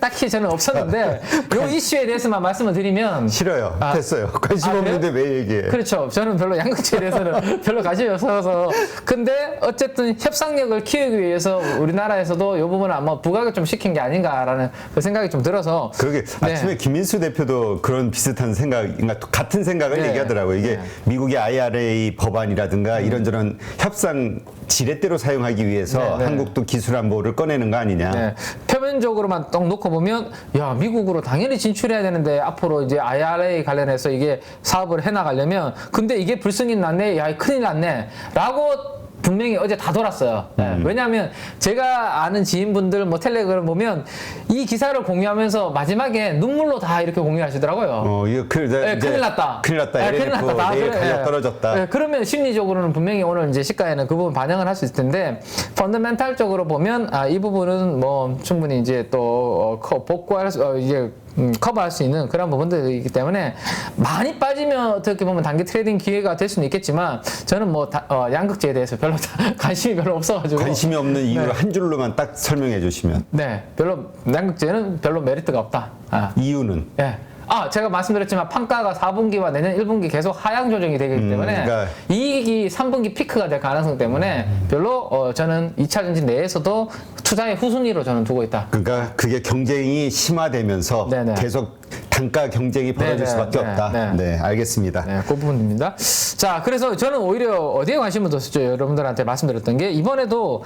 딱히 저는 없었는데 이 이슈에 대해서만 말씀을 드리면 싫어요. 됐어요. 관심 없는데 왜 얘기해? 그렇죠. 저는 별로 양극재에 대해서는 별로 관심이 없어서 근데 어쨌든 협상력을 키우기 위해서 우리나라에서도 이 부분을 아마 부각을 좀 시킨 게 아닌가라는 그 생각이 좀 들어서 그러게 아침에 김민수 대표도 그런 비슷한 생각, 같은 생각을 얘기하더라고요. 이게 미국의 IRA 법안이라든가 이런저런 협상 지렛대로 사용하기 위해서 한국도 기술 안보를 꺼내는 거 아니냐. 표면적으로만 딱 놓고 보면 야 미국으로 당연히 진출해야 되는데 앞으로 이제 IRA 관련해서 이게 사업을 해나가려면 근데 이게 불승인 났네, 야 큰일 났네 라고 분명히 어제 다 돌았어요. 왜냐하면 제가 아는 지인분들 뭐 텔레그램 보면 이 기사를 공유하면서 마지막에 눈물로 다 이렇게 공유하시더라고요. 이거 큰일 났다. 큰일 났다. LNF 내일 가격 떨어졌다. 그러면 심리적으로는 분명히 오늘 이제 시가에는 그 부분 반영을 할 수 있을 텐데 펀더멘탈적으로 보면 이 부분은 뭐 충분히 이제 또 복구할 이제 커버할 수 있는 그런 부분들이기 때문에 많이 빠지면 어떻게 보면 단기 트레이딩 기회가 될 수는 있겠지만 저는 뭐 양극재에 대해서 별로 관심이 별로 없어가지고 관심이 없는 이유를 한 줄로만 딱 설명해 주시면. 별로 양극재는 별로 메리트가 없다. 이유는? 제가 말씀드렸지만 판가가 4분기와 내년 1분기 계속 하향 조정이 되기 때문에 그러니까 이익이 3분기 피크가 될 가능성 때문에 별로 저는 2차전지 내에서도 투자의 후순위로 저는 두고 있다. 그러니까 그게 경쟁이 심화되면서 계속 단가 경쟁이 벌어질 수밖에 없다. 네, 알겠습니다. 그 부분입니다. 자, 그래서 저는 오히려 어디에 관심을 뒀었죠? 여러분들한테 말씀드렸던 게 이번에도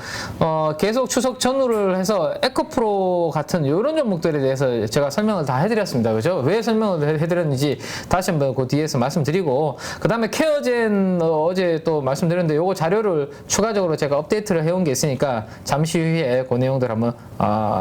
계속 추석 전후를 해서 에코프로 같은 이런 종목들에 대해서 제가 설명을 다 해드렸습니다. 그죠? 왜 설명을 해드렸는지 다시 한번 그 뒤에서 말씀드리고 그 다음에 케어젠 어제 또 말씀드렸는데 요거 자료를 추가적으로 제가 업데이트를 해온 게 있으니까 잠시 후에 그 내용들 한번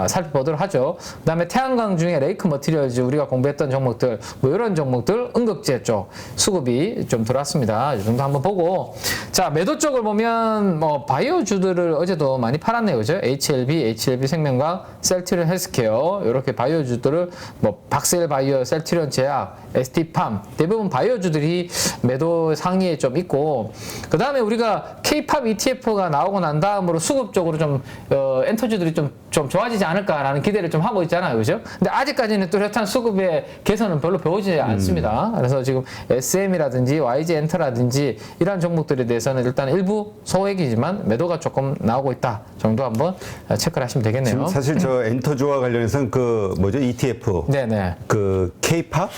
살펴보도록 하죠. 그 다음에 태양광 중에 레이크 머티리얼즈 우리가 공부했던 종목들 뭐 이런 종목들 음극재 쪽 수급이 좀 들어왔습니다. 이 정도 한번 보고 자 매도 쪽을 보면 뭐 바이오주들을 어제도 많이 팔았네요. 그죠? HLB 생명과학, 셀트리온 헬스케어 이렇게 바이오주들을 뭐 박셀 바이오, 셀트리온 제약, ST팜 대부분 바이오주들이 매도 상위에 좀 있고 그 다음에 우리가 K-팝 ETF가 나오고 난 다음으로 수급적으로 좀 엔터주들이 좀 좋아지지 않을까라는 기대를 좀 하고 있잖아요. 그죠? 근데 아직까지는 뚜렷한 수급의 개선은 별로 보이지 않습니다. 그래서 지금 SM이라든지 YG 엔터라든지 이런 종목들에 대해서는 일단 일부 소액이지만 매도가 조금 나오고 있다 정도 한번 체크를 하시면 되겠네요. 지금 사실 저 엔터주와 관련해서는 그 뭐죠? ETF. 네네. 그 K-팝?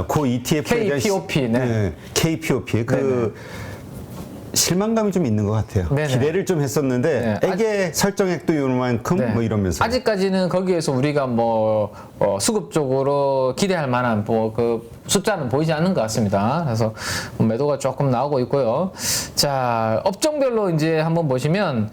그 ETF에 대한 KPOP. KPOP. 실망감이 좀 있는 것 같아요. 네네. 기대를 좀 했었는데 액의 설정액도 요만큼 뭐 이러면서 아직까지는 거기에서 우리가 뭐 수급적으로 기대할 만한 뭐 그 숫자는 보이지 않는 것 같습니다. 그래서 매도가 조금 나오고 있고요. 자, 업종별로 이제 한번 보시면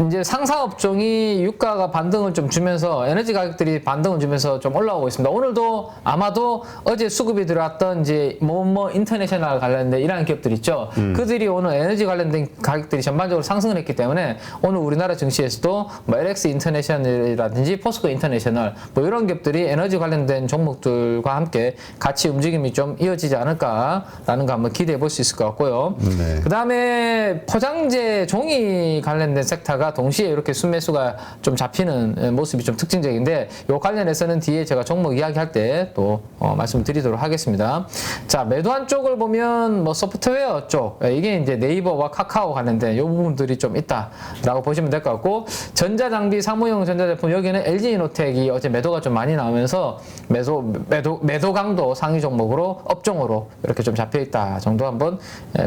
이제 상사 업종이 유가가 반등을 좀 주면서 에너지 가격들이 반등을 주면서 좀 올라오고 있습니다. 오늘도 아마도 어제 수급이 들어왔던 이제 뭐 인터내셔널 관련된 이러한 기업들 있죠. 그들이 오늘 에너지 관련된 가격들이 전반적으로 상승을 했기 때문에 오늘 우리나라 증시에서도 뭐 LX 인터내셔널이라든지 포스코 인터내셔널 뭐 이런 기업들이 에너지 관련된 종목들과 함께 같이 움직이 움직임이 좀 이어지지 않을까라는 거 한번 기대해 볼 수 있을 것 같고요. 네. 그 다음에 포장재 종이 관련된 섹터가 동시에 이렇게 순매수가 좀 잡히는 모습이 좀 특징적인데 이 관련해서는 뒤에 제가 종목 이야기할 때 또 말씀드리도록 하겠습니다. 자, 매도한 쪽을 보면 뭐 소프트웨어 쪽 이게 이제 네이버와 카카오 관련된 이 부분들이 좀 있다라고 보시면 될 것 같고 전자장비 사무용 전자제품 여기는 LG이노텍이 어제 매도가 좀 많이 나오면서 매도 강도 상위 종목으로 업종으로 이렇게 좀 잡혀 있다 정도 한번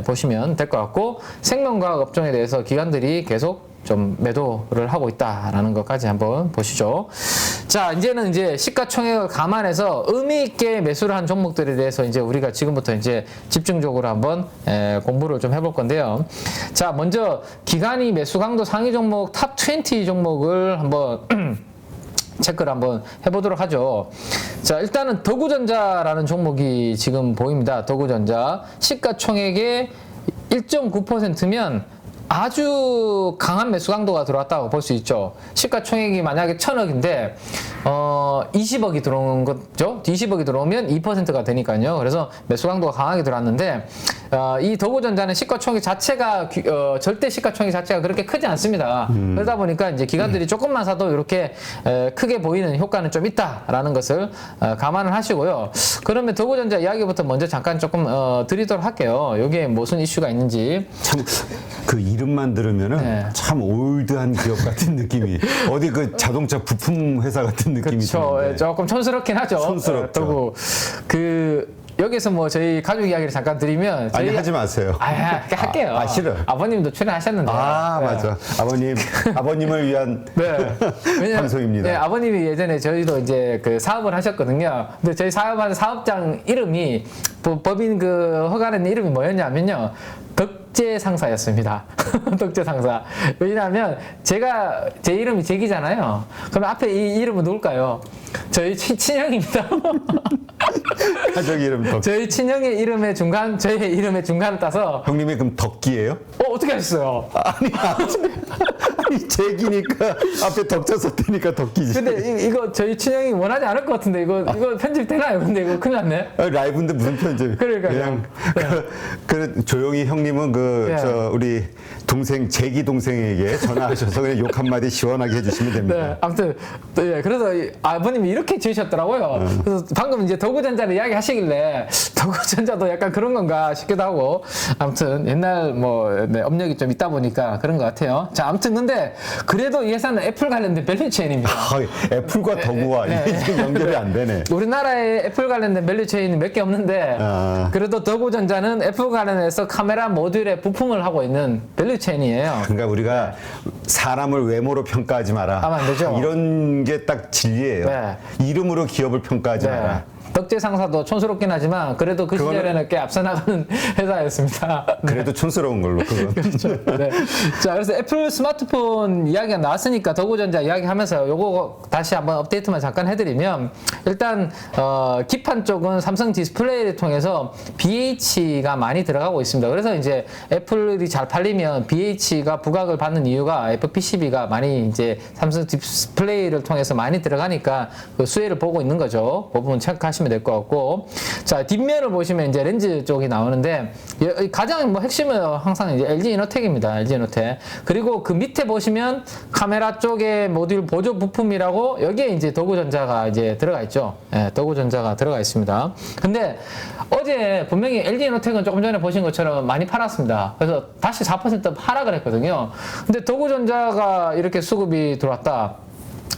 보시면 될 것 같고 생명과학 업종에 대해서 기관들이 계속 좀 매도를 하고 있다라는 것까지 한번 보시죠. 자, 이제는 이제 시가총액을 감안해서 의미 있게 매수를 한 종목들에 대해서 이제 우리가 지금부터 이제 집중적으로 한번 공부를 좀 해볼 건데요. 자, 먼저 기관이 매수 강도 상위 종목 탑 20 종목을 한번 체크를 한번 해보도록 하죠. 자, 일단은 더구전자라는 종목이 지금 보입니다. 더구전자 시가총액의 1.9%면 아주 강한 매수 강도가 들어왔다고 볼 수 있죠. 시가총액이 만약에 1,000억인데 20억이 들어오는 거죠. 20억이 들어오면 2%가 되니까요. 그래서 매수 강도가 강하게 들어왔는데 이 더구전자는 시가총액 자체가 절대 시가총액 자체가 그렇게 크지 않습니다. 그러다 보니까 이제 기관들이 조금만 사도 이렇게 크게 보이는 효과는 좀 있다라는 것을 감안을 하시고요. 그러면 더구전자 이야기부터 먼저 잠깐 조금 드리도록 할게요. 여기에 무슨 이슈가 있는지. 참 그 이름만 들으면은 네. 참 올드한 기업 같은 느낌이 어디 그 자동차 부품 회사 같은 느낌이 그렇죠. 드는데. 조금 촌스럽긴 하죠. 촌스럽죠. 더구 여기서 뭐 저희 가족 이야기를 잠깐 드리면 아니 하지 마세요. 할게요. 싫어. 아버님도 출연하셨는데. 아, 네. 맞아. 아버님을 위한 네. 왜냐면, 방송입니다. 네, 아버님이 예전에 저희도 이제 그 사업을 하셨거든요. 근데 저희 사업하는 사업장 이름이 법인 그 허가는 이름이 뭐였냐면요. 덕재상사였습니다. 덕재상사. 왜냐하면 제 이름이 제기잖아요. 그럼 앞에 이 이름은 누굴까요? 저희 친형입니다. 가족 이름 덕. 저희 친형의 이름의 중간, 저의 이름의 중간을 따서. 형님이 그럼 덕기예요? 어떻게 하셨어요? 아니 제기니까 앞에 덕자 썼다니까 덕기지. 근데 이거 저희 친형이 원하지 않을 것 같은데 이거 편집 되나요? 근데 이거 큰일 났네. 라이브인데 무슨 편집? 그러니까요. 그냥 네. 조용히 형님은 네. 우리 동생 제기 동생에게 전화하셔서 그냥 욕 한마디 시원하게 해주시면 됩니다. 네, 아무튼 그래서 아버님이 이렇게 지으셨더라고요. 그래서 방금 이제 더구전자를 이야기하시길래 더구전자도 약간 그런 건가 싶기도 하고 아무튼 옛날 업력이 좀 있다 보니까 그런 것 같아요. 자, 아무튼 근데 그래도 이 회사는 애플 관련된 밸류체인입니다. 애플과 더구와 이게 지금 연결이 안 되네. 우리나라에 애플 관련된 밸류체인이 몇 개 없는데 그래도 더구전자는 애플 관련해서 카메라 모듈의 부품을 하고 있는 밸류체인이에요. 그러니까 우리가 사람을 외모로 평가하지 마라. 하면 안 되죠. 이런 게 딱 진리예요. 네. 이름으로 기업을 평가하지 마라. 덕재 상사도 촌스럽긴 하지만 그래도 그 시절에는 꽤 앞서 나가는 회사였습니다. 그래도 촌스러운 걸로 그건. 그렇죠. 네. 자, 그래서 애플 스마트폰 이야기가 나왔으니까 더구전자 이야기하면서 요거 다시 한번 업데이트만 잠깐 해드리면 일단 기판 쪽은 삼성 디스플레이를 통해서 BH가 많이 들어가고 있습니다. 그래서 이제 애플이 잘 팔리면 BH가 부각을 받는 이유가 애플 PCB가 많이 이제 삼성 디스플레이를 통해서 많이 들어가니까 그 수혜를 보고 있는 거죠. 그 부분 체크하시면 될 것 같고, 자, 뒷면을 보시면 이제 렌즈 쪽이 나오는데 가장 핵심은 항상 이제 LG이노텍입니다. LG이노텍. 그리고 그 밑에 보시면 카메라 쪽에 모듈 보조 부품이라고 여기에 이제 더구전자가 이제 들어가 있죠. 예, 더구전자가 들어가 있습니다. 근데 어제 분명히 LG이노텍은 조금 전에 보신 것처럼 많이 팔았습니다. 그래서 다시 4% 하락을 했거든요. 근데 더구전자가 이렇게 수급이 들어왔다.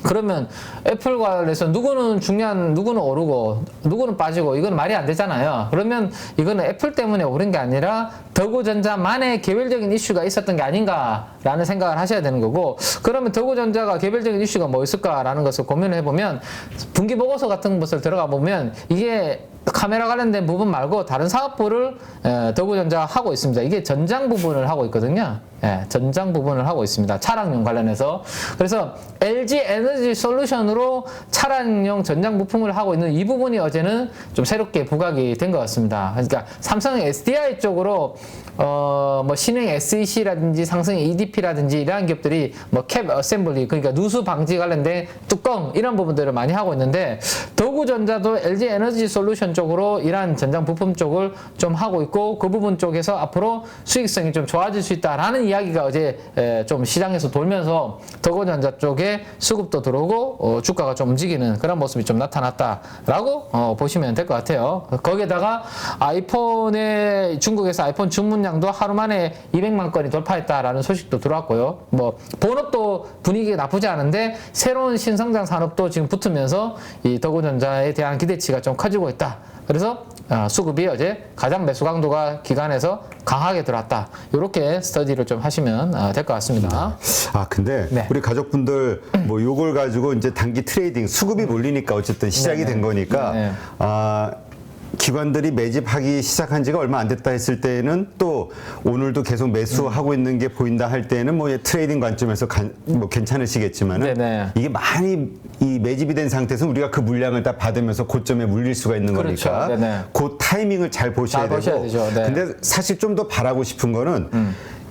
그러면 애플 관련해서 누구는 중요한, 누구는 오르고 누구는 빠지고 이건 말이 안 되잖아요. 그러면 이거는 애플 때문에 오른 게 아니라 더구전자만의 개별적인 이슈가 있었던 게 아닌가라는 생각을 하셔야 되는 거고, 그러면 더구전자가 개별적인 이슈가 뭐 있을까라는 것을 고민을 해보면 분기 보고서 같은 것을 들어가 보면 이게 카메라 관련된 부분 말고 다른 사업부를 더구전자가 하고 있습니다. 이게 전장 부분을 하고 있거든요. 예, 전장 부분을 하고 있습니다. 차량용 관련해서. 그래서 LG 에너지 솔루션으로 차량용 전장 부품을 하고 있는 이 부분이 어제는 좀 새롭게 부각이 된 것 같습니다. 그러니까 삼성의 SDI 쪽으로 뭐 신흥 SEC라든지 상승 EDP라든지 이러한 기업들이 뭐 캡 어셈블리, 그러니까 누수 방지 관련된 뚜껑 이런 부분들을 많이 하고 있는데 더구전자도 LG 에너지 솔루션 솔루션 쪽으로 이러한 전장 부품 쪽을 좀 하고 있고 그 부분 쪽에서 앞으로 수익성이 좀 좋아질 수 있다라는 이야기가 어제 좀 시장에서 돌면서 더고전자 쪽에 수급도 들어오고 주가가 좀 움직이는 그런 모습이 좀 나타났다라고 보시면 될 것 같아요. 거기에다가 중국에서 아이폰 주문량도 하루 만에 200만 건이 돌파했다라는 소식도 들어왔고요. 뭐 본업도 분위기가 나쁘지 않은데 새로운 신성장 산업도 지금 붙으면서 이 더고전자에 대한 기대치가 좀 커지고 있다. 그래서 수급이 어제 가장 매수 강도가 기관에서 강하게 들어왔다. 이렇게 스터디를 좀 하시면 될 것 같습니다. 근데 네. 우리 가족분들 뭐 요걸 가지고 이제 단기 트레이딩 수급이 몰리니까 어쨌든 시작이 된 거니까 네네. 기관들이 매집하기 시작한 지가 얼마 안 됐다 했을 때는 또 오늘도 계속 매수하고 있는 게 보인다 할 때는 뭐 트레이딩 관점에서 뭐 괜찮으시겠지만은 네네. 이게 많이 이 매집이 된 상태에서 우리가 그 물량을 다 받으면서 고점에 물릴 수가 있는 그렇죠. 거니까 네네. 그 타이밍을 잘 보셔야 잘 보셔야 되고 되죠. 네. 근데 사실 좀 더 바라고 싶은 거는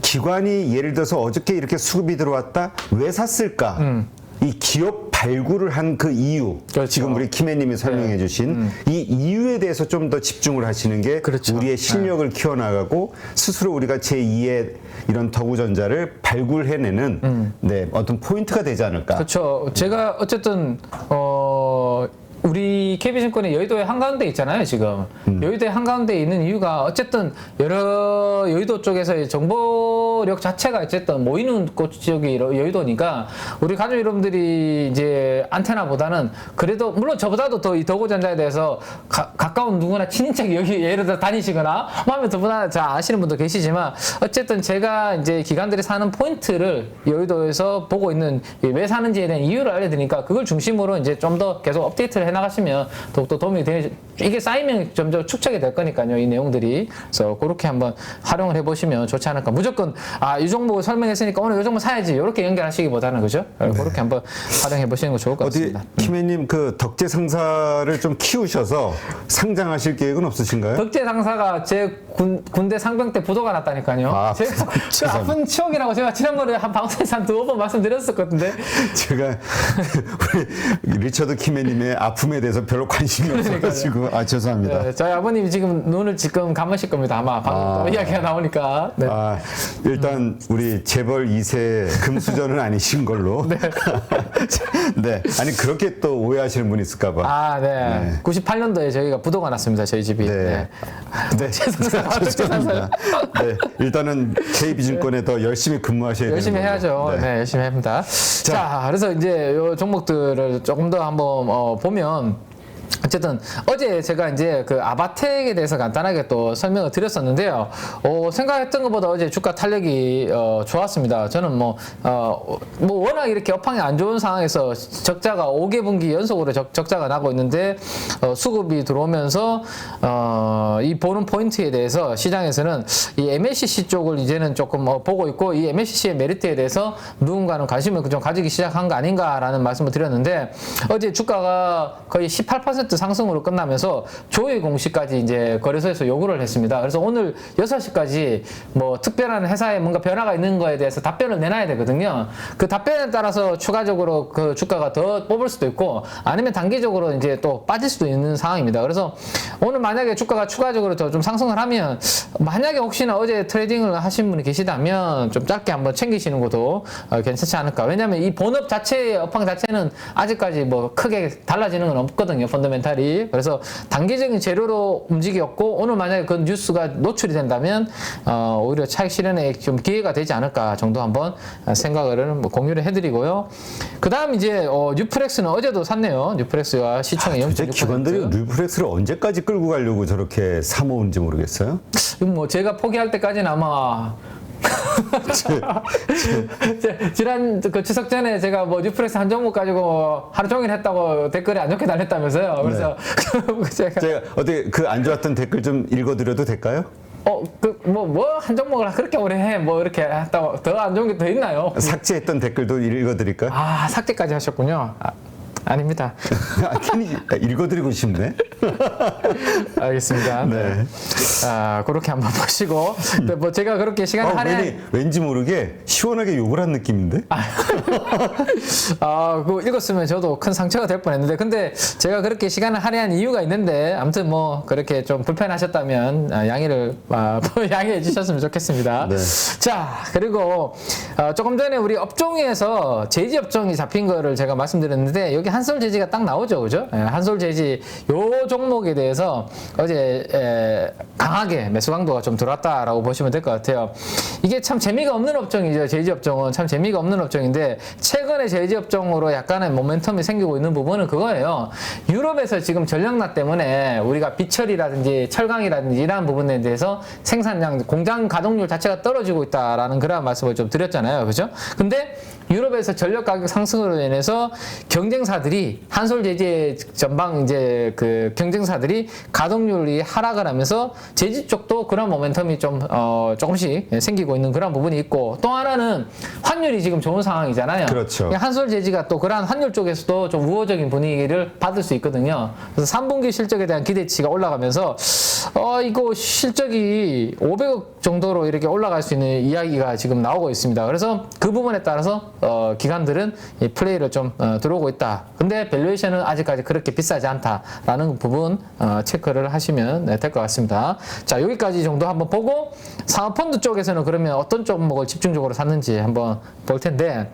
기관이 예를 들어서 어저께 이렇게 수급이 들어왔다 왜 샀을까? 이 기업 발굴을 한 그 이유, 그렇죠. 지금 우리 김혜님이 설명해 주신 이 이유에 대해서 좀 더 집중을 하시는 게 그렇죠. 우리의 실력을 키워나가고 스스로 우리가 제2의 이런 더구전자를 발굴해내는 네, 어떤 포인트가 되지 않을까. 그렇죠. 제가 어쨌든 우리 KB증권의 여의도의 한가운데 있잖아요, 지금. 여의도의 한가운데 있는 이유가 어쨌든 여러 여의도 쪽에서의 정보력 자체가 어쨌든 모이는 곳 지역이 여의도니까 우리 가족 여러분들이 이제 안테나보다는 그래도 물론 저보다도 더 이 더고전자에 대해서 가까운 누구나 친인척이 여기 예를 들어 다니시거나 마음에 더보다 잘 아시는 분도 계시지만 어쨌든 제가 이제 기관들이 사는 포인트를 여의도에서 보고 있는 왜 사는지에 대한 이유를 알려드리니까 그걸 중심으로 이제 좀 더 계속 업데이트를 해나가시면 더욱더 도움이 되는 이게 쌓이면 점점 축적이 될 거니까요, 이 내용들이. 그래서 그렇게 한번 활용을 해보시면 좋지 않을까. 무조건 이 종목을 설명했으니까 오늘 이 종목 사야지 이렇게 연결하시기보다는 그죠? 그렇게 한번 활용해 보시는 거 좋을 것 같습니다. 김혜님 그 덕재 상사를 좀 키우셔서 상장하실 계획은 없으신가요? 덕재 상사가 제 군대 상병 때 부도가 났다니까요. 제가 그 아픈 추억이라고 제가 지난번에 한 방송에서 한 두어 번 말씀드렸었거든요. 제가 우리 리처드 김혜님의 아픔에 대해서 별로 관심이 없어가지고 죄송합니다. 네, 저희 아버님이 지금 눈을 지금 감으실 겁니다. 아마 방금 또 이야기가 나오니까. 네. 일단 우리 재벌 2세 금수저는 아니신 걸로. 네. 네. 아니 그렇게 또 오해하시는 분이 있을까봐. 네. 98년도에 저희가 부도가 났습니다. 저희 집이. 네. 죄송합니다. 네. 일단은 KB증권에 더 열심히 근무하셔야 열심히 되는 해야죠. 네, 열심히 합니다. 자, 그래서 이제 요 종목들을 조금 더 한번 보면 어쨌든 어제 제가 이제 그 아바텍에 대해서 간단하게 또 설명을 드렸었는데요. 생각했던 것보다 어제 주가 탄력이 좋았습니다. 저는 뭐 워낙 이렇게 업황이 안 좋은 상황에서 적자가 5개 분기 연속으로 적자가 나고 있는데 수급이 들어오면서 이 보는 포인트에 대해서 시장에서는 이 MLCC 쪽을 이제는 조금 보고 있고 이 MLCC의 메리트에 대해서 누군가는 관심을 좀 가지기 시작한 거 아닌가라는 말씀을 드렸는데 어제 주가가 거의 18% 상승으로 끝나면서 조회 공시까지 이제 거래소에서 요구를 했습니다. 그래서 오늘 6시까지 뭐 특별한 회사에 뭔가 변화가 있는 거에 대해서 답변을 내놔야 되거든요. 그 답변에 따라서 추가적으로 그 주가가 더 뽑을 수도 있고 아니면 단기적으로 이제 또 빠질 수도 있는 상황입니다. 그래서 오늘 만약에 주가가 추가적으로 더 좀 상승을 하면 만약에 혹시나 어제 트레이딩을 하신 분이 계시다면 좀 짧게 한번 챙기시는 것도 괜찮지 않을까. 왜냐하면 이 본업 자체의 업황 자체는 아직까지 뭐 크게 달라지는 건 없거든요. 펀더멘탈이. 그래서 단기적인 재료로 움직였고 오늘 만약에 그 뉴스가 노출이 된다면 오히려 차익 실현에 좀 기회가 되지 않을까 정도 한번 생각을 뭐 공유를 해드리고요. 그 다음 이제 뉴프렉스는 어제도 샀네요. 뉴프렉스가 시총의 0.6%. 도대체 기관들이 뉴프렉스를 언제까지 끌고 가려고 저렇게 사모은지 모르겠어요. 뭐 제가 포기할 때까지는 아마 지난 그 추석 전에 제가 뭐 뉴프렉스 한 종목 가지고 하루 종일 했다고 댓글에 안 좋게 달렸다면서요. 그래서 제가 어떻게 그 안 좋았던 댓글 좀 읽어드려도 될까요? 한 종목을 그렇게 오래 해. 뭐 이렇게 했다고 더 안 좋은 게 더 있나요? 삭제했던 댓글도 읽어드릴까요? 삭제까지 하셨군요. 아닙니다. 괜히 읽어드리고 싶네. 알겠습니다. 네. 아, 그렇게 한번 보시고, 근데 뭐 제가 그렇게 시간을 왠지 모르게 시원하게 욕을 한 느낌인데? 그거 읽었으면 저도 큰 상처가 될 뻔했는데, 근데 제가 그렇게 시간을 할애한 이유가 있는데, 아무튼 뭐 그렇게 좀 불편하셨다면 양해해 주셨으면 좋겠습니다. 네. 자, 그리고 조금 전에 우리 업종에서 제지 업종이 잡힌 거를 제가 말씀드렸는데, 여기 한솔 제지가 딱 나오죠, 그죠? 한솔 제지 요 종목에 대해서 어제 강하게 매수 강도가 좀 들어왔다라고 보시면 될 것 같아요. 이게 참 재미가 없는 업종이죠. 제지 업종은 참 재미가 없는 업종인데, 최근에 제지 업종으로 약간의 모멘텀이 생기고 있는 부분은 그거예요. 유럽에서 지금 전력난 때문에 우리가 비철이라든지 철강이라든지 이러한 부분에 대해서 생산량, 공장 가동률 자체가 떨어지고 있다라는 그런 말씀을 좀 드렸잖아요. 그죠? 근데 유럽에서 전력 가격 상승으로 인해서 경쟁사들이 한솔 제지 전방 이제 그 경쟁사들이 가동률이 하락을 하면서 제지 쪽도 그런 모멘텀이 좀 조금씩 생기고 있는 그런 부분이 있고, 또 하나는 환율이 지금 좋은 상황이잖아요. 그렇죠. 한솔 제지가 또 그러한 환율 쪽에서도 좀 우호적인 분위기를 받을 수 있거든요. 그래서 3분기 실적에 대한 기대치가 올라가면서 이거 실적이 500억 정도로 이렇게 올라갈 수 있는 이야기가 지금 나오고 있습니다. 그래서 그 부분에 따라서 기관들은 이 플레이를 좀 들어오고 있다. 근데 밸류에이션은 아직까지 그렇게 비싸지 않다라는 부분 체크를 하시면 될 것 같습니다. 자, 여기까지 정도 한번 보고 상업펀드 쪽에서는 그러면 어떤 종목을 집중적으로 샀는지 한번 볼 텐데,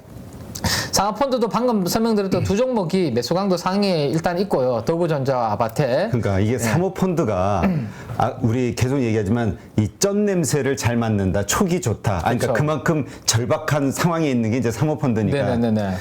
상업펀드도 방금 설명드렸던 두 종목이 매수 강도 상위에 일단 있고요. 더구전자와 아바테. 그러니까 이게 사모펀드가 우리 계속 얘기하지만 이 쩐 냄새를 잘 맡는다. 촉이 좋다. 그러니까 그렇죠. 그만큼 절박한 상황에 있는 게 이제 사모펀드니까 네네네.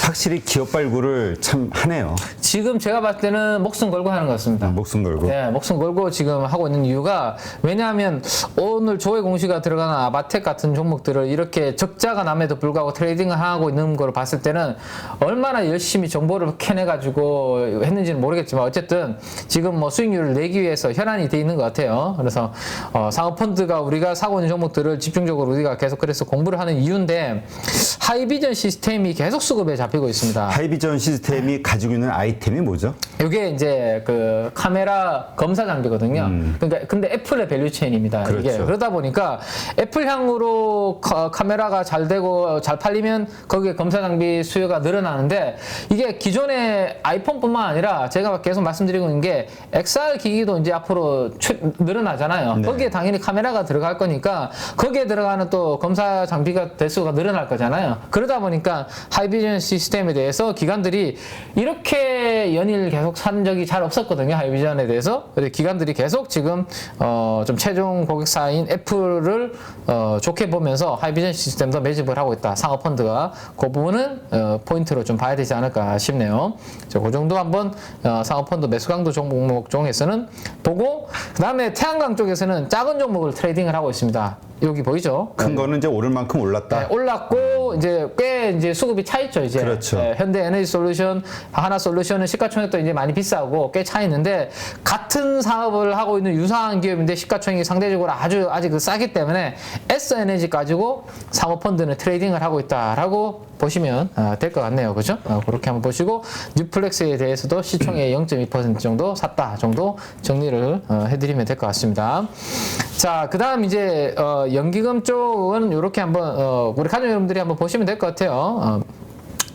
확실히 기업 발굴을 참 하네요. 지금 제가 봤을 때는 목숨 걸고 하는 것 같습니다. 목숨 걸고. 네, 목숨 걸고 지금 하고 있는 이유가, 왜냐하면 오늘 조회 공시가 들어가는 아바텍 같은 종목들을 이렇게 적자가 남에도 불구하고 트레이딩을 하고 있는 걸 봤을 때는 얼마나 열심히 정보를 캐내가지고 했는지는 모르겠지만 어쨌든 지금 뭐 수익률을 내기 위해서 혈안이 돼 있는 것 같아요. 그래서 상업펀드가 우리가 사고 있는 종목들을 집중적으로 우리가 계속 그래서 공부를 하는 이유인데, 하이비전 시스템이 계속 수급에 잡히고 있습니다. 하이비전 시스템이 가지고 있는 아이템이 뭐죠? 이게 이제 그 카메라 검사 장비거든요. 그러니까 근데 애플의 밸류체인입니다. 그렇죠. 이게 그러다 보니까 애플향으로 카메라가 잘 되고 잘 팔리면 거기에 검사 장비 수요가 늘어나는데, 이게 기존의 아이폰뿐만 아니라 제가 계속 말씀드리고 있는 게 XR 기기도 이제 앞으로 늘어나잖아요. 네. 거기에 당연히 카메라가 들어갈 거니까 거기에 들어가는 또 검사 장비가 대수가 늘어날 거잖아요. 그러다 보니까 하이비전 시스템에 대해서 기관들이 이렇게 연일 계속 산 적이 잘 없었거든요. 하이비전에 대해서. 근데 기관들이 계속 지금 좀 최종 고객사인 애플을 좋게 보면서 하이비전 시스템도 매집을 하고 있다. 상업펀드가. 그 부분은 포인트로 좀 봐야 되지 않을까 싶네요. 그 정도 한번 상업펀드 매수 강도 종목 중에서는 보고, 그 다음에 태양광 쪽에서는 작은 종목을 트레이딩을 하고 있습니다. 여기 보이죠? 큰 거는 이제 오를 만큼 올랐다. 네, 올랐고 이제 꽤 이제 수급이 차 있죠. 이제 그렇죠. 현대 에너지 솔루션, 하나 솔루션은 시가총액도 이제 많이 비싸고 꽤 차 있는데, 같은 사업을 하고 있는 유사한 기업인데 시가총액이 상대적으로 아직 싸기 때문에 S 에너지 가지고 사모펀드는 트레이딩을 하고 있다라고 보시면 될 것 같네요. 그죠? 그렇게 한번 보시고, 뉴플렉스에 대해서도 시총의 0.2% 정도 샀다 정도 정리를 해드리면 될 것 같습니다. 자, 그 다음 이제 연기금 쪽은 이렇게 한번 우리 가족 여러분들이 한번 보시면 될 것 같아요.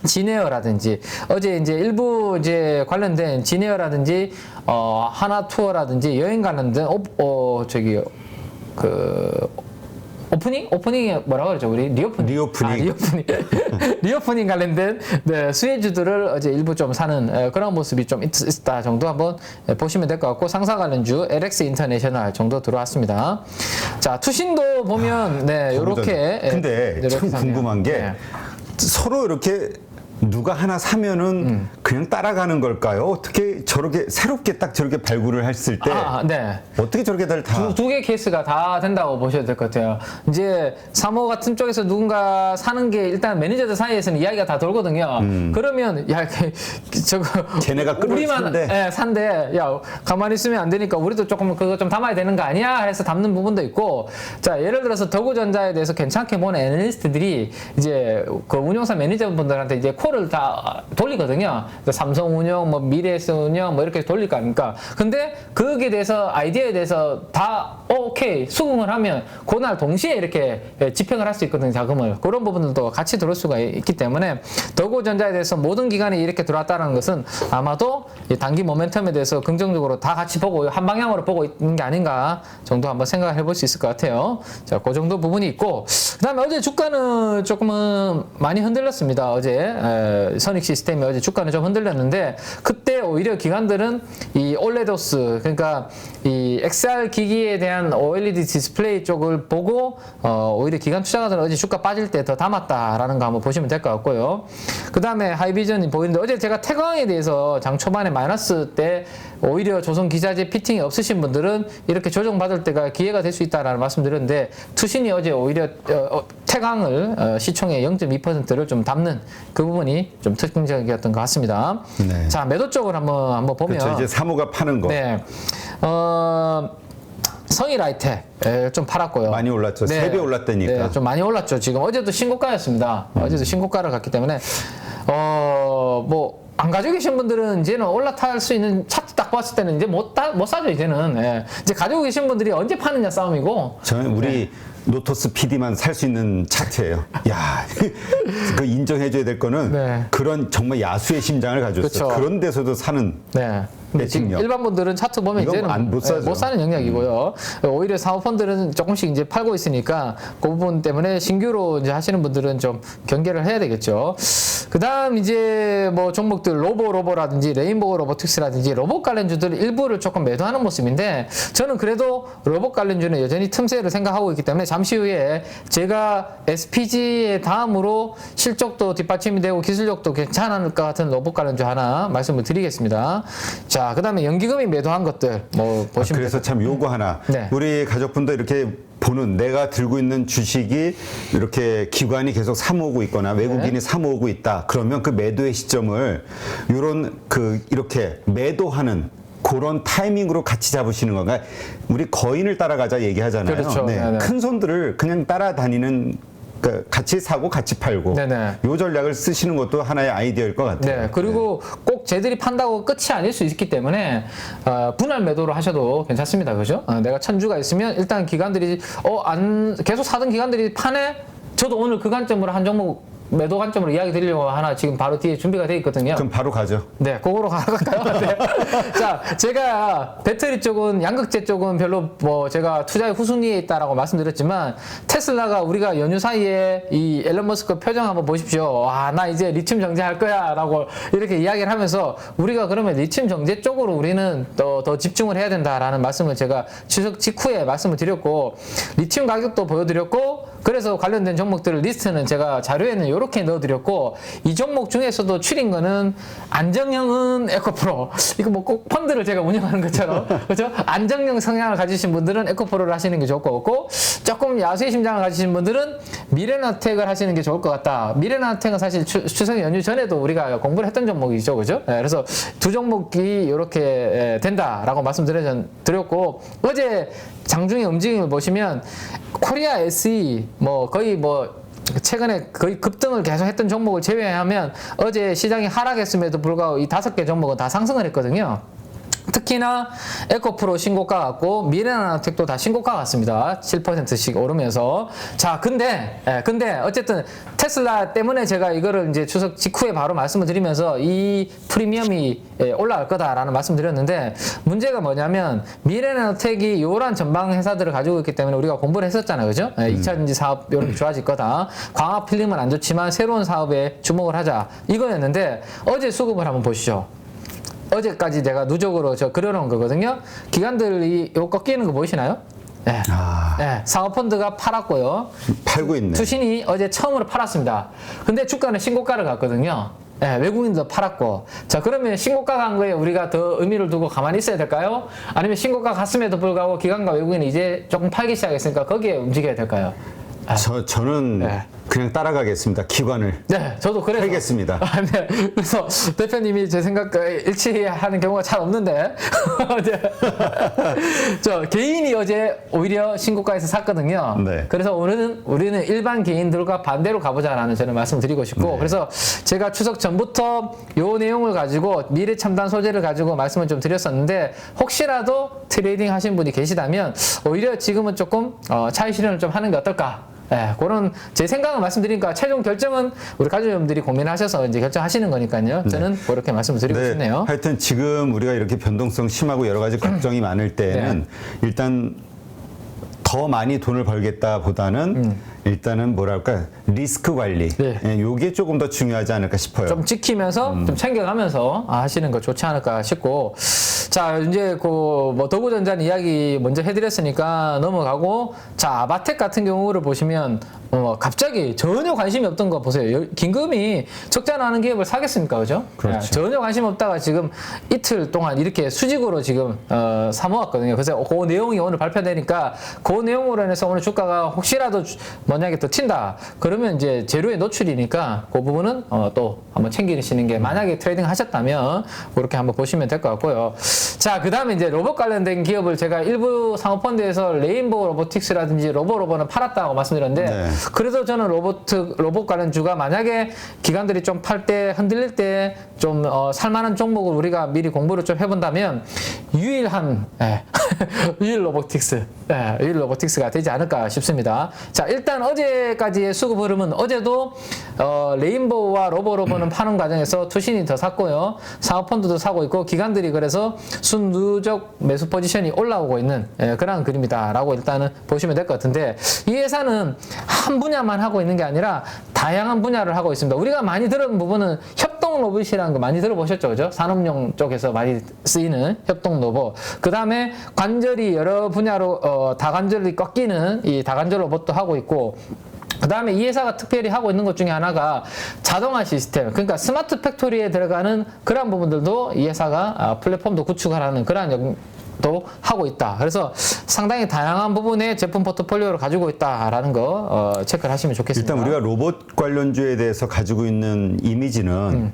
진에어라든지 어제 이제 일부 이제 관련된 진에어라든지 하나 투어라든지 여행 관련된 오프닝이 뭐라고 그러죠? 우리 리오프닝. 리오프닝 관련된 수혜주들을 어제 일부 좀 사는 그런 모습이 좀 있다 정도 한번 보시면 될 것 같고, 상사 관련주 LX 인터내셔널 정도 들어왔습니다. 자, 투신도 보면 요렇게. 근데 참 궁금한 게 서로 이렇게 누가 하나 사면은 그냥 따라가는 걸까요? 어떻게 어떻게 저렇게 새롭게 딱 저렇게 발굴을 했을 때 네. 어떻게 저렇게 다 두 개 케이스가 다 된다고 보셔야 될 것 같아요. 이제 사모 같은 쪽에서 누군가 사는 게 일단 매니저들 사이에서는 이야기가 다 돌거든요. 그러면 야 저거 걔네가 끌어 우리만 산대. 야 가만히 있으면 안 되니까 우리도 조금 그거 좀 담아야 되는 거 아니야? 해서 담는 부분도 있고. 자 예를 들어서 더구전자에 대해서 괜찮게 보는 애널리스트들이 이제 그 운용사 매니저분들한테 이제 콜을 다 돌리거든요. 삼성 운용, 뭐 미래에스 운용, 뭐 이렇게 돌릴 거 아닙니까? 근데 거기에 대해서 아이디어에 대해서 다 오케이 수긍을 하면 그날 동시에 이렇게 집행을 할 수 있거든요. 자금을 그런 부분들도 같이 들어올 수가 있기 때문에 더구전자에 대해서 모든 기관이 이렇게 들어왔다는 것은 아마도 이 단기 모멘텀에 대해서 긍정적으로 다 같이 보고 한 방향으로 보고 있는 게 아닌가 정도 한번 생각을 해볼 수 있을 것 같아요. 자, 그 정도 부분이 있고 그다음에 어제 주가는 조금은 많이 흔들렸습니다. 어제 선익 시스템이 어제 주가는 좀 흔들렸는데 그때 오히려 기관들은 이 올레도스 그러니까 이 XR 기기에 대한 OLED 디스플레이 쪽을 보고 오히려 기관 투자가들은 어제 주가 빠질 때 더 담았다라는 거 한번 보시면 될 것 같고요. 그 다음에 하이비전이 보이는데 어제 제가 태광에 대해서 장 초반에 마이너스 때 오히려 조선 기자재 피팅이 없으신 분들은 이렇게 조정받을 때가 기회가 될 수 있다라는 말씀드렸는데 투신이 어제 오히려 태광을 시총의 0.2%를 좀 담는 그 부분이 좀 특징적이었던 것 같습니다. 네. 자 매도 쪽을 한번 보면 그렇죠. 이제 사모가 파는 거 네. 성일하이텍 좀 팔았고요. 많이 올랐죠. 네. 3배 올랐다니까. 네, 좀 많이 올랐죠. 지금 어제도 신고가였습니다. 어제도 신고가를 갔기 때문에 뭐 안 가지고 계신 분들은 이제는 올라탈 수 있는 차트 딱 봤을 때는 이제 못 사죠 이제는. 예. 이제 가지고 계신 분들이 언제 파느냐 싸움이고. 저는 우리 노토스 PD만 살 수 있는 차트예요. 야, 그 인정해줘야 될 거는 네. 그런 정말 야수의 심장을 가졌어. 그쵸. 그런 데서도 사는. 네. 근데 지금 매칭력. 일반 분들은 차트 보면 이거 이제는 못 사죠. 못 사는 영역이고요. 오히려 사모펀드는 조금씩 이제 팔고 있으니까 그 부분 때문에 신규로 이제 하시는 분들은 좀 경계를 해야 되겠죠. 그다음 이제 뭐 종목들 로보라든지 레인보우 로보틱스라든지 로봇 관련주들 일부를 조금 매도하는 모습인데 저는 그래도 로봇 관련주는 여전히 틈새를 생각하고 있기 때문에 잠시 후에 제가 SPG의 다음으로 실적도 뒷받침이 되고 기술력도 괜찮을 것 같은 로봇 관련주 하나 말씀을 드리겠습니다. 자, 그다음에 연기금이 매도한 것들 뭐 보시면 그래서 참 요거 하나. 네. 우리 가족분도 이렇게 보는 내가 들고 있는 주식이 이렇게 기관이 계속 사모으고 있거나 외국인이 사모으고 있다. 그러면 그 매도의 시점을 요런 이렇게 매도하는 그런 타이밍으로 같이 잡으시는 건가요? 우리 거인을 따라가자 얘기하잖아요. 그렇죠. 네. 네네. 큰 손들을 그냥 따라다니는 같이 사고 같이 팔고 네네. 요 전략을 쓰시는 것도 하나의 아이디어일 것 같아요. 네, 그리고 꼭 쟤들이 판다고 끝이 아닐 수 있기 때문에 분할 매도를 하셔도 괜찮습니다. 그죠? 내가 천주가 있으면 일단 기관들이 계속 사던 기관들이 파네? 저도 오늘 그 관점으로 한 종목 매도 관점으로 이야기 드리려고 하나 지금 바로 뒤에 준비가 되어 있거든요. 그럼 바로 가죠. 네, 그거로 가갈까요? 네. 자, 제가 배터리 쪽은 양극재 쪽은 별로 뭐 제가 투자의 후순위에 있다라고 말씀드렸지만 테슬라가 우리가 연휴 사이에 이 앨런 머스크 표정 한번 보십시오. 와, 나 이제 리튬 정제할 거야라고 이렇게 이야기를 하면서 우리가 그러면 리튬 정제 쪽으로 우리는 더 집중을 해야 된다라는 말씀을 제가 추석 직후에 말씀을 드렸고 리튬 가격도 보여드렸고 그래서 관련된 종목들을 리스트는 제가 자료에는 이렇게 넣어드렸고 이 종목 중에서도 추린 거는 안정형은 에코프로 이거 뭐 꼭 펀드를 제가 운영하는 것처럼 그렇죠? 안정형 성향을 가지신 분들은 에코프로를 하시는 게 좋을 것 같고 조금 야수의 심장을 가지신 분들은 미래나텍을 하시는 게 좋을 것 같다. 미래나텍은 사실 추석 연휴 전에도 우리가 공부를 했던 종목이죠, 그죠? 네, 그래서 두 종목이 이렇게 된다라고 말씀드렸고 어제 장중의 움직임을 보시면 코리아 SE 뭐 거의 뭐 최근에 거의 급등을 계속 했던 종목을 제외하면 어제 시장이 하락했음에도 불구하고 이 5개 종목은 다 상승을 했거든요. 특히나 에코프로 신고가 같고 미래나텍도 다 신고가 같습니다. 7%씩 오르면서 자 근데 어쨌든 테슬라 때문에 제가 이거를 이제 추석 직후에 바로 말씀을 드리면서 이 프리미엄이 올라갈 거다라는 말씀 드렸는데 문제가 뭐냐면 미래나텍이 이런 전방 회사들을 가지고 있기 때문에 우리가 공부를 했었잖아요, 그죠? 2차전지 사업 이렇게 좋아질 거다. 광학 필름은 안 좋지만 새로운 사업에 주목을 하자 이거였는데 어제 수급을 한번 보시죠. 어제까지 제가 누적으로 그려놓은 거거든요. 기관들이 요 꺾이는 거 보이시나요? 네. 네. 사모펀드가 팔았고요. 팔고 있네. 투신이 어제 처음으로 팔았습니다. 근데 주가는 신고가를 갔거든요. 외국인도 팔았고. 자, 그러면 신고가 간 거에 우리가 더 의미를 두고 가만히 있어야 될까요? 아니면 신고가 갔음에도 불구하고 기관과 외국인이 이제 조금 팔기 시작했으니까 거기에 움직여야 될까요? 저는 네. 그냥 따라가겠습니다. 기관을. 네, 저도 그래서. 팔겠습니다. 네. 그래서 대표님이 제 생각과 일치하는 경우가 잘 없는데. 네. 저 개인이 어제 오히려 신고가에서 샀거든요. 네. 그래서 우리는 일반 개인들과 반대로 가보자라는 저는 말씀드리고 싶고. 네. 그래서 제가 추석 전부터 요 내용을 가지고 미래 첨단 소재를 가지고 말씀을 좀 드렸었는데 혹시라도 트레이딩 하신 분이 계시다면 오히려 지금은 조금 차익 실현을 좀 하는 게 어떨까? 네, 그런 제 생각을 말씀드리니까 최종 결정은 우리 가족분들이 고민하셔서 이제 결정하시는 거니까요. 저는 그렇게 말씀을 드리고 싶네요. 하여튼 지금 우리가 이렇게 변동성 심하고 여러 가지 걱정이 많을 때는 일단 더 많이 돈을 벌겠다보다는 일단은 뭐랄까 리스크 관리 네. 요게 조금 더 중요하지 않을까 싶어요. 좀 지키면서 좀 챙겨가면서 하시는 거 좋지 않을까 싶고. 자, 이제 뭐 더구전자 이야기 먼저 해드렸으니까 넘어가고. 자, 아바텍 같은 경우를 보시면 갑자기 전혀 관심이 없던 거 보세요. 긴급히 적자 나는 기업을 사겠습니까, 그죠? 그렇죠. 전혀 관심 없다가 지금 이틀 동안 이렇게 수직으로 지금 사모았거든요. 그래서 그 내용이 오늘 발표되니까 그 내용으로 인해서 오늘 주가가 혹시라도 만약에 더 튄다 그러면 이제 재료에 노출이니까 그 부분은 또 한번 챙기시는 게 만약에 트레이딩 하셨다면 그렇게 한번 보시면 될 것 같고요. 자, 그 다음에 이제 로봇 관련된 기업을 제가 일부 사모펀드에서 레인보우 로보틱스라든지 로보는 팔았다고 말씀드렸는데 네. 그래도 저는 로봇 관련주가 만약에 기관들이 좀 팔 때 흔들릴 때 좀 살만한 종목을 우리가 미리 공부를 좀 해본다면 유일한 유일 로보틱스가 되지 않을까 싶습니다. 자, 일단 어제까지의 수급 흐름은 어제도 레인보우와 로보는 파는 과정에서 투신이 더 샀고요. 사모펀드도 사고 있고 기관들이 그래서 순누적 매수 포지션이 올라오고 있는 그런 그림이다라고 일단은 보시면 될 것 같은데 이 회사는 한 분야만 하고 있는 게 아니라 다양한 분야를 하고 있습니다. 우리가 많이 들은 부분은 협동 로봇이라는 거 많이 들어보셨죠, 그죠? 산업용 쪽에서 많이 쓰이는 협동 로봇. 그 다음에 관절이 여러 분야로 다관절이 꺾이는 이 다관절 로봇도 하고 있고. 그 다음에 이 회사가 특별히 하고 있는 것 중에 하나가 자동화 시스템, 그러니까 스마트 팩토리에 들어가는 그런 부분들도 이 회사가 플랫폼도 구축하라는 그러한 도 하고 있다. 그래서 상당히 다양한 부분의 제품 포트폴리오를 가지고 있다라는 거 체크를 하시면 좋겠습니다. 일단 우리가 로봇 관련주에 대해서 가지고 있는 이미지는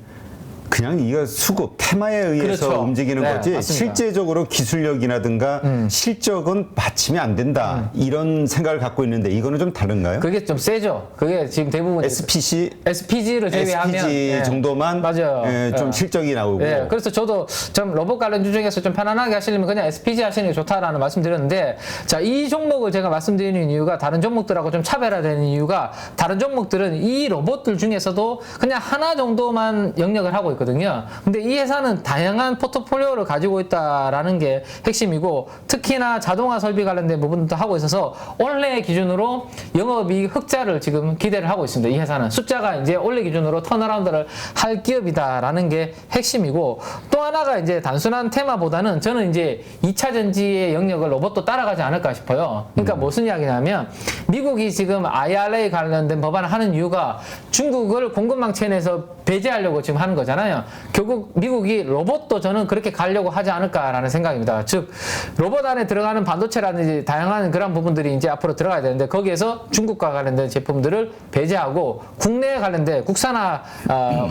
그냥 이거 수급, 테마에 의해서 그렇죠. 움직이는 네, 거지 맞습니다. 실제적으로 기술력이라든가 실적은 받침이 안 된다 이런 생각을 갖고 있는데 이거는 좀 다른가요? 그게 좀 세죠. 그게 지금 대부분 SPG를 제외하면 SPG 정도만 맞아요. 좀 실적이 나오고 그래서 저도 좀 로봇 관련주 중에서 좀 편안하게 하시려면 그냥 SPG 하시는 게 좋다라는 말씀드렸는데 자, 이 종목을 제가 말씀드리는 이유가 다른 종목들하고 좀 차별화되는 이유가 다른 종목들은 이 로봇들 중에서도 그냥 하나 정도만 영역을 하고 있거든요. 근데 이 회사는 다양한 포트폴리오를 가지고 있다라는 게 핵심이고 특히나 자동화 설비 관련된 부분도 하고 있어서 올해 기준으로 영업이익 흑자를 지금 기대를 하고 있습니다. 이 회사는 숫자가 이제 올해 기준으로 턴어라운드를 할 기업이다라는 게 핵심이고 또 하나가 이제 단순한 테마보다는 저는 이제 2차 전지의 영역을 로봇도 따라가지 않을까 싶어요. 그러니까 무슨 이야기냐면 미국이 지금 IRA 관련된 법안을 하는 이유가 중국을 공급망 체내에서 배제하려고 지금 하는 거잖아요. 결국 미국이 로봇도 저는 그렇게 가려고 하지 않을까라는 생각입니다. 즉 로봇 안에 들어가는 반도체라든지 다양한 그런 부분들이 이제 앞으로 들어가야 되는데 거기에서 중국과 관련된 제품들을 배제하고 국내에 관련된 국산화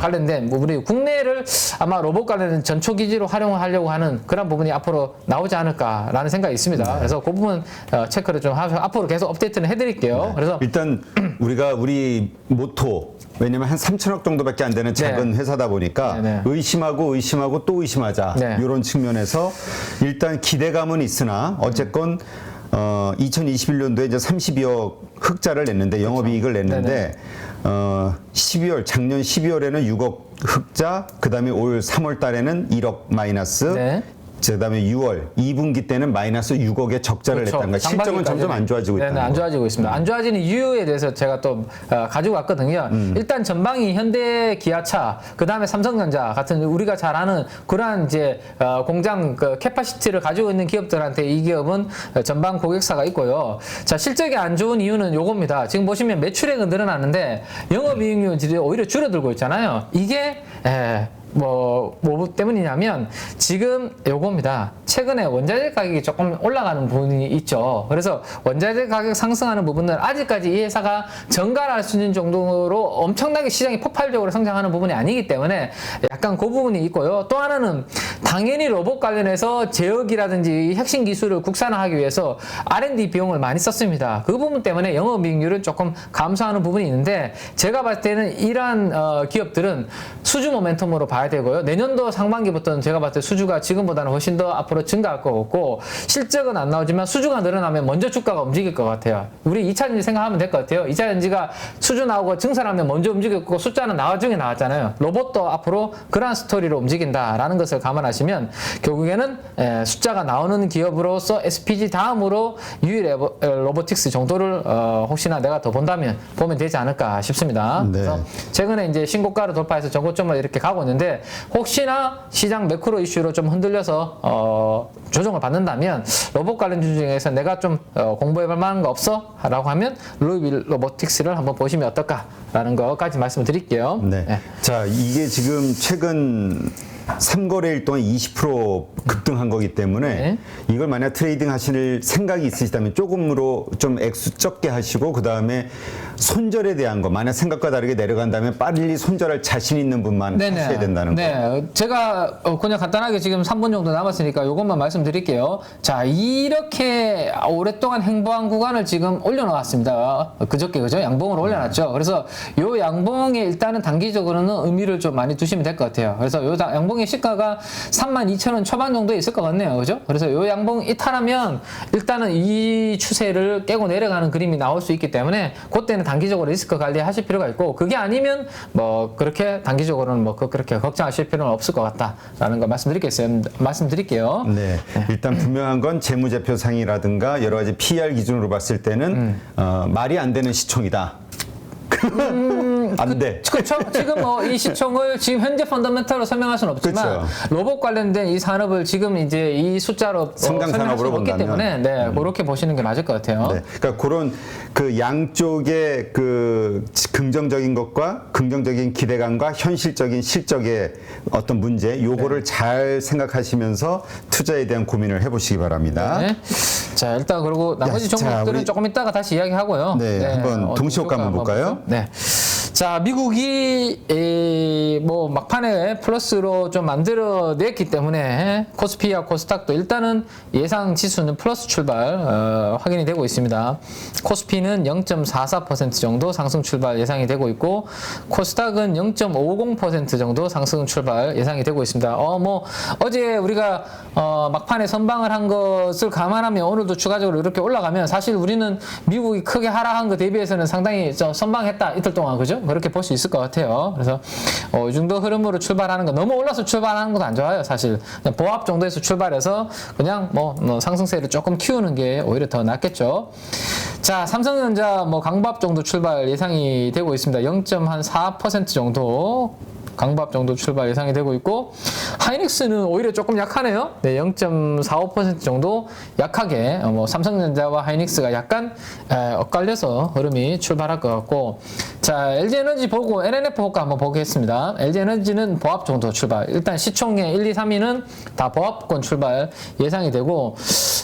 관련된 우리 국내를 아마 로봇 관련된 전초 기지로 활용하려고 하는 그런 부분이 앞으로 나오지 않을까라는 생각이 있습니다. 그래서 그 부분 체크를 좀 하셔서 앞으로 계속 업데이트는 해드릴게요. 그래서 일단 우리 모토 왜냐면 한 3천억 정도밖에 안 되는 작은 회사다 보니까 의심하고 또 의심하자 이런 측면에서 일단 기대감은 있으나 어쨌건 2021년도에 이제 32억 흑자를 냈는데 영업이익을 냈는데 12월 작년 12월에는 6억 흑자 그다음에 올 3월 달에는 1억 마이너스 그다음에 6월 2분기 때는 마이너스 6억의 적자를 그렇죠. 냈다는 거. 실적은 점점 안 좋아지고 있다. 네, 안 좋아지고 있습니다. 안 좋아지는 이유에 대해서 제가 또 가지고 왔거든요. 일단 전방이 현대, 기아차, 그 다음에 삼성전자 같은 우리가 잘 아는 그러한 이제 공장 그 캐파시티를 가지고 있는 기업들한테 이 기업은 전방 고객사가 있고요. 자, 실적이 안 좋은 이유는 요겁니다. 지금 보시면 매출액은 늘어나는데 영업이익률이 오히려 줄어들고 있잖아요. 이게 뭐 때문이냐면 지금 요겁니다. 최근에 원자재 가격이 조금 올라가는 부분이 있죠. 그래서 원자재 가격 상승하는 부분은 아직까지 이 회사가 전가할 수 있는 정도로 엄청나게 시장이 폭발적으로 성장하는 부분이 아니기 때문에 약간 그 부분이 있고요. 또 하나는 당연히 로봇 관련해서 제어기라든지 핵심 기술을 국산화하기 위해서 R&D 비용을 많이 썼습니다. 그 부분 때문에 영업이익률은 조금 감소하는 부분이 있는데 제가 봤을 때는 이러한 기업들은 수주 모멘텀으로 봐야 되고요. 내년도 상반기부터는 제가 봤을 때 수주가 지금보다는 훨씬 더 앞으로 증가할 것 같고 실적은 안 나오지만 수주가 늘어나면 먼저 주가가 움직일 것 같아요. 우리 2차전지 생각하면 될 것 같아요. 2차전지가 수주 나오고 증설하면 먼저 움직일 거고 숫자는 나중에 나왔잖아요. 로봇도 앞으로 그러한 스토리로 움직인다라는 것을 감안하시면 결국에는 숫자가 나오는 기업으로서 SPG 다음으로 유일 로보틱스 정도를 혹시나 내가 더 본다면 보면 되지 않을까 싶습니다. 네. 그래서 최근에 이제 신고가를 돌파해서 전고점을 이렇게 가고 있는데 혹시나 시장 매크로 이슈로 좀 흔들려서 조정을 받는다면 로봇 관련 중에서 내가 좀 공부해볼 만한 거 없어? 라고 하면 루이빌 로보틱스를 한번 보시면 어떨까라는 것까지 말씀을 드릴게요. 네. 네. 자, 이게 지금 최근 3거래일 동안 20% 급등한 거기 때문에 네. 이걸 만약 트레이딩 하실 생각이 있으시다면 조금으로 좀 액수 적게 하시고 그 다음에 손절에 대한 거 만약 생각과 다르게 내려간다면 빨리 손절할 자신 있는 분만 하셔야 된다는 거. 네, 제가 그냥 간단하게 지금 3분 정도 남았으니까 이것만 말씀드릴게요. 자, 이렇게 오랫동안 행보한 구간을 지금 올려놓았습니다. 그저께 그죠? 양봉을 올려놨죠. 그래서 요 양봉에 일단은 단기적으로는 의미를 좀 많이 두시면 될 것 같아요. 그래서 요 양봉의 시가가 32,000원 초반 정도에 있을 것 같네요. 그죠? 그래서 요 양봉 이탈하면 일단은 이 추세를 깨고 내려가는 그림이 나올 수 있기 때문에 그때는 단기적으로 리스크 관리하실 필요가 있고 그게 아니면 뭐 그렇게 단기적으로는 뭐 그렇게 걱정하실 필요는 없을 것 같다라는 거 말씀드릴게요. 네. 일단 분명한 건 재무제표상이라든가 여러 가지 PR 기준으로 봤을 때는 말이 안 되는 시총이다. 안 돼. 그렇죠. 지금 뭐 이 시총을 지금 현재 펀더멘털로 설명할 수는 없지만 로봇 관련된 이 산업을 지금 이제 이 숫자로 성장 설명할 산업으로 수는 없기 때문에 네, 그렇게 보시는 게 맞을 것 같아요. 네. 그러니까 그런 그 양쪽의 그 긍정적인 것과 긍정적인 기대감과 현실적인 실적의 어떤 문제 요거를 잘 생각하시면서 투자에 대한 고민을 해보시기 바랍니다. 네. 자, 일단 그리고 나머지 종목들은 조금 이따가 다시 이야기하고요. 네, 한번 동시효과 한번 볼까요? 네. 자, 미국이 뭐 막판에 플러스로 좀 만들어냈기 때문에 코스피와 코스닥도 일단은 예상 지수는 플러스 출발 확인이 되고 있습니다. 코스피는 0.44% 정도 상승 출발 예상이 되고 있고 코스닥은 0.50% 정도 상승 출발 예상이 되고 있습니다. 뭐 어제 우리가 막판에 선방을 한 것을 감안하면 오늘도 추가적으로 이렇게 올라가면 사실 우리는 미국이 크게 하락한 거 대비해서는 상당히 선방했다 이틀 동안 그죠? 그렇게 볼 수 있을 것 같아요. 그래서 이 정도 흐름으로 출발하는 거 너무 올라서 출발하는 것도 안 좋아요. 사실 그냥 보합 정도에서 출발해서 그냥 뭐 상승세를 조금 키우는 게 오히려 더 낫겠죠. 자, 삼성전자 뭐 강보합 정도 출발 예상이 되고 있습니다. 0.4% 정도. 강보합 정도 출발 예상이 되고 있고 하이닉스는 오히려 조금 약하네요. 네, 0.45% 정도 약하게 삼성전자와 하이닉스가 약간 엇갈려서 흐름이 출발할 것 같고 자 LG에너지 보고 NNF 호가 한번 보겠습니다. LG에너지는 보합 정도 출발 일단 시총의 1, 2, 3위는 다 보합권 출발 예상이 되고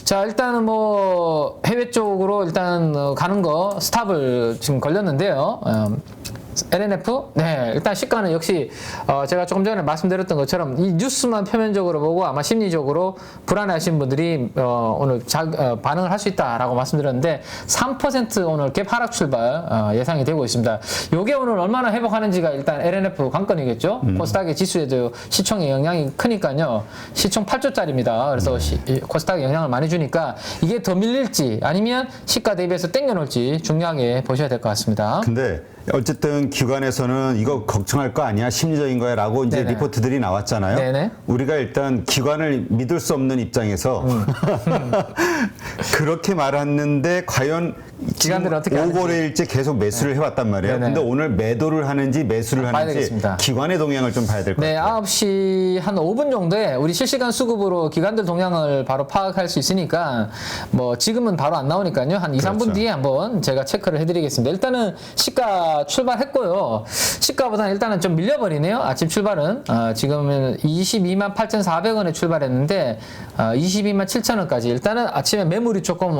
자 일단은 뭐 해외 쪽으로 일단 가는 거 스탑을 지금 걸렸는데요. LNF? 네, 일단 시가는 역시 제가 조금 전에 말씀드렸던 것처럼 이 뉴스만 표면적으로 보고 아마 심리적으로 불안해하신 분들이 오늘 반응을 할 수 있다라고 말씀드렸는데 3% 오늘 갭 하락 출발 예상이 되고 있습니다. 요게 오늘 얼마나 회복하는지가 일단 LNF 관건이겠죠. 코스닥의 지수에도 시총의 영향이 크니까요. 시총 8조짜리입니다. 그래서 코스닥에 영향을 많이 주니까 이게 더 밀릴지 아니면 시가 대비해서 땡겨놓을지 중요하게 보셔야 될 것 같습니다. 근데 어쨌든 기관에서는 이거 걱정할 거 아니야, 심리적인 거야라고 이제 네네. 리포트들이 나왔잖아요. 네네. 우리가 일단 기관을 믿을 수 없는 입장에서 그렇게 말했는데 과연 기관들은 어떻게 하는지. 5거래일째 계속 매수를 해왔단 말이에요. 네네. 근데 오늘 매도를 하는지 매수를 봐야 하는지 되겠습니다. 기관의 동향을 좀 봐야 될 것 네, 같아요. 9시 한 5분 정도에 우리 실시간 수급으로 기관들 동향을 바로 파악할 수 있으니까 뭐 지금은 바로 안 나오니까요. 한 2, 3분 그렇죠. 뒤에 한번 제가 체크를 해드리겠습니다. 일단은 시가 출발했고요. 시가보다는 일단은 좀 밀려버리네요. 아침 출발은. 지금은 22만 8,400원에 출발했는데 22만 7천원까지 일단은 아침에 매물이 조금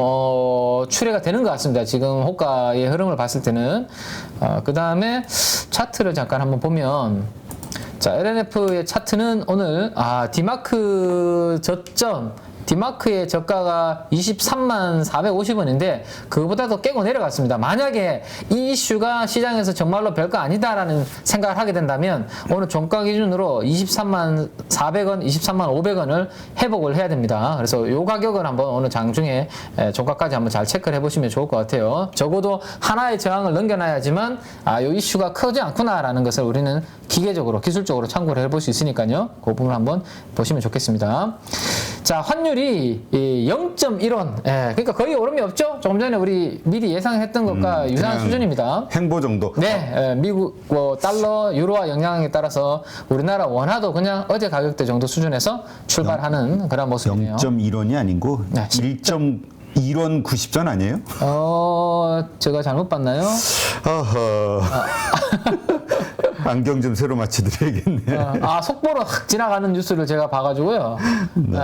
출회가 되는 것 같습니다. 지금 호가의 흐름을 봤을 때는. 그 다음에 차트를 잠깐 한번 보면 자, LNF의 차트는 오늘 디마크 저점 디마크의 저가가 23만 450원인데 그거보다도 깨고 내려갔습니다. 만약에 이 이슈가 시장에서 정말로 별거 아니다라는 생각을 하게 된다면 오늘 종가 기준으로 23만 400원, 23만 500원을 회복을 해야 됩니다. 그래서 이 가격을 한번 오늘 장중에 종가까지 한번 잘 체크를 해보시면 좋을 것 같아요. 적어도 하나의 저항을 넘겨놔야지만 이 이슈가 크지 않구나라는 것을 우리는 기계적으로 기술적으로 참고를 해볼 수 있으니까요. 그 부분 한번 보시면 좋겠습니다. 자, 환율이 0.1원. 그러니까 거의 오름이 없죠? 조금 전에 우리 미리 예상했던 것과 유사한 수준입니다. 행보 정도. 네, 미국 달러, 유로화 영향에 따라서 우리나라 원화도 그냥 어제 가격대 정도 수준에서 출발하는 그런 모습이네요. 0.1원이 아니고 네, 1.1원 90전 아니에요? 제가 잘못 봤나요? 어허. 안경 좀 새로 맞춰드려야겠네. 속보로 확 지나가는 뉴스를 제가 봐가지고요. 네.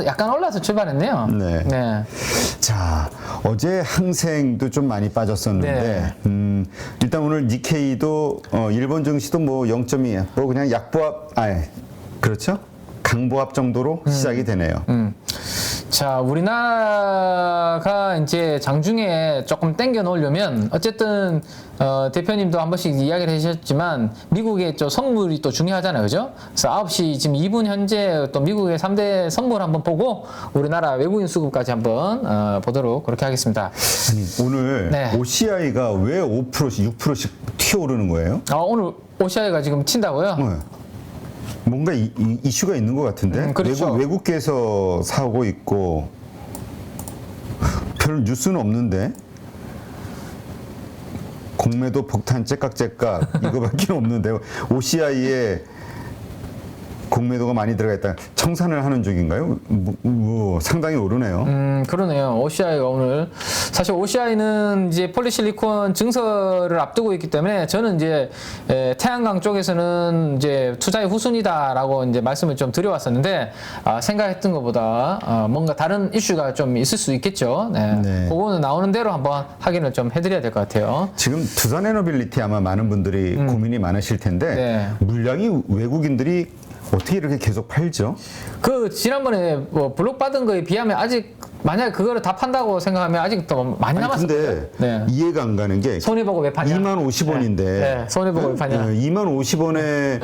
약간 올라서 출발했네요. 네. 자, 어제 항생도 좀 많이 빠졌었는데, 일단 오늘 니케이도, 일본 증시도 뭐 0.2, 뭐 그냥 약보합, 그렇죠? 강보합 정도로 시작이 되네요. 자, 우리나라가 이제 장중에 조금 땡겨 놓으려면 어쨌든 대표님도 한 번씩 이야기를 해주셨지만 미국의 선물이 또 중요하잖아요. 그죠? 그래서 9시 지금 2분 현재 또 미국의 3대 선물 한번 보고 우리나라 외국인 수급까지 한번 보도록 그렇게 하겠습니다. 아니, 오늘 네. OCI가 왜 5%씩, 6%씩 튀어오르는 거예요? 오늘 OCI가 지금 튄다고요? 네. 뭔가 이슈가 있는 것 같은데? 그렇죠. 외국계에서 사고 있고, 별 뉴스는 없는데? 공매도 폭탄 째깍째깍 이거밖에 없는데 OCI에 공매도가 많이 들어가 있다. 청산을 하는 중인가요? 상당히 오르네요. 그러네요. OCI가 오늘 사실 OCI는 이제 폴리실리콘 증설을 앞두고 있기 때문에 저는 이제 태양광 쪽에서는 이제 투자의 후순위다라고 이제 말씀을 좀 드려왔었는데 생각했던 것보다 뭔가 다른 이슈가 좀 있을 수 있겠죠. 네. 그거는 나오는 대로 한번 확인을 좀 해드려야 될 것 같아요. 지금 두산에너빌리티 아마 많은 분들이 고민이 많으실 텐데 물량이 외국인들이 어떻게 이렇게 계속 팔죠? 지난번에 뭐 블록 받은 거에 비하면 아직 만약에 그거를 다 판다고 생각하면 아직 더 많이 남았을 거예요. 근데 이해가 안 가는 게 손해보고 왜 파냐? 2만 50원인데 네. 손해보고 왜 파냐? 2만 50원에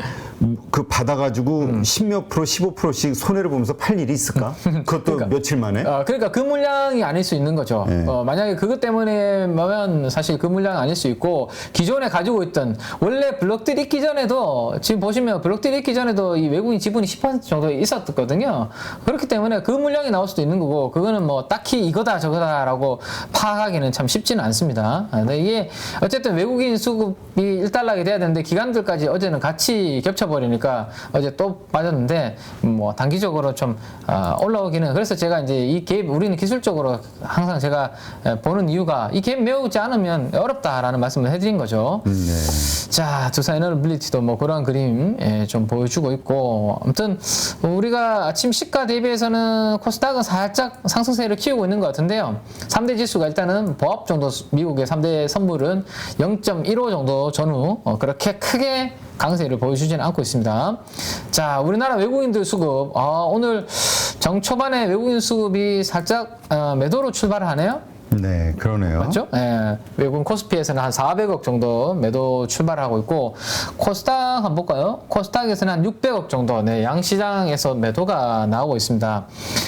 그 받아가지고 10몇 프로, 15%씩 손해를 보면서 팔 일이 있을까? 그것도 그러니까, 며칠 만에? 그러니까 그 물량이 아닐 수 있는 거죠. 만약에 그것 때문에면 사실 그 물량이 아닐 수 있고 기존에 가지고 있던 원래 블록들 있기 전에도 지금 보시면 블록들 있기 전에도 이 외국인 지분이 10% 정도 있었거든요. 그렇기 때문에 그 물량이 나올 수도 있는 거고 그거는 뭐 딱히 이거다 저거다라고 파악하기는 참 쉽지는 않습니다. 근데 이게 어쨌든 외국인 수급이 일단락이 돼야 되는데 기관들까지 어제는 같이 겹쳐버리니까 어제 또 빠졌는데 뭐 단기적으로 좀 올라오기는 그래서 제가 이제 이 갭 우리는 기술적으로 항상 제가 보는 이유가 이 갭 메우지 않으면 어렵다라는 말씀을 해드린 거죠. 자, 두산에너빌리티도 뭐 그런 그림 좀 보여주고 있고 아무튼 우리가 아침 시가 대비해서는 코스닥은 살짝 상승세를 키우고 있는 것 같은데요. 3대 지수가 일단은 보합 정도 미국의 3대 선물은 0.15 정도 전후 그렇게 크게 강세를 보여주지는 않고 있습니다. 자, 우리나라 외국인들 수급 오늘 정초반에 외국인 수급이 살짝 매도로 출발을 하네요. 네, 그러네요. 맞죠? 외국인 코스피에서는 한 400억 정도 매도 출발을 하고 있고 코스닥 한번 볼까요? 코스닥에서는 한 600억 정도 양시장에서 매도가 나오고 있습니다.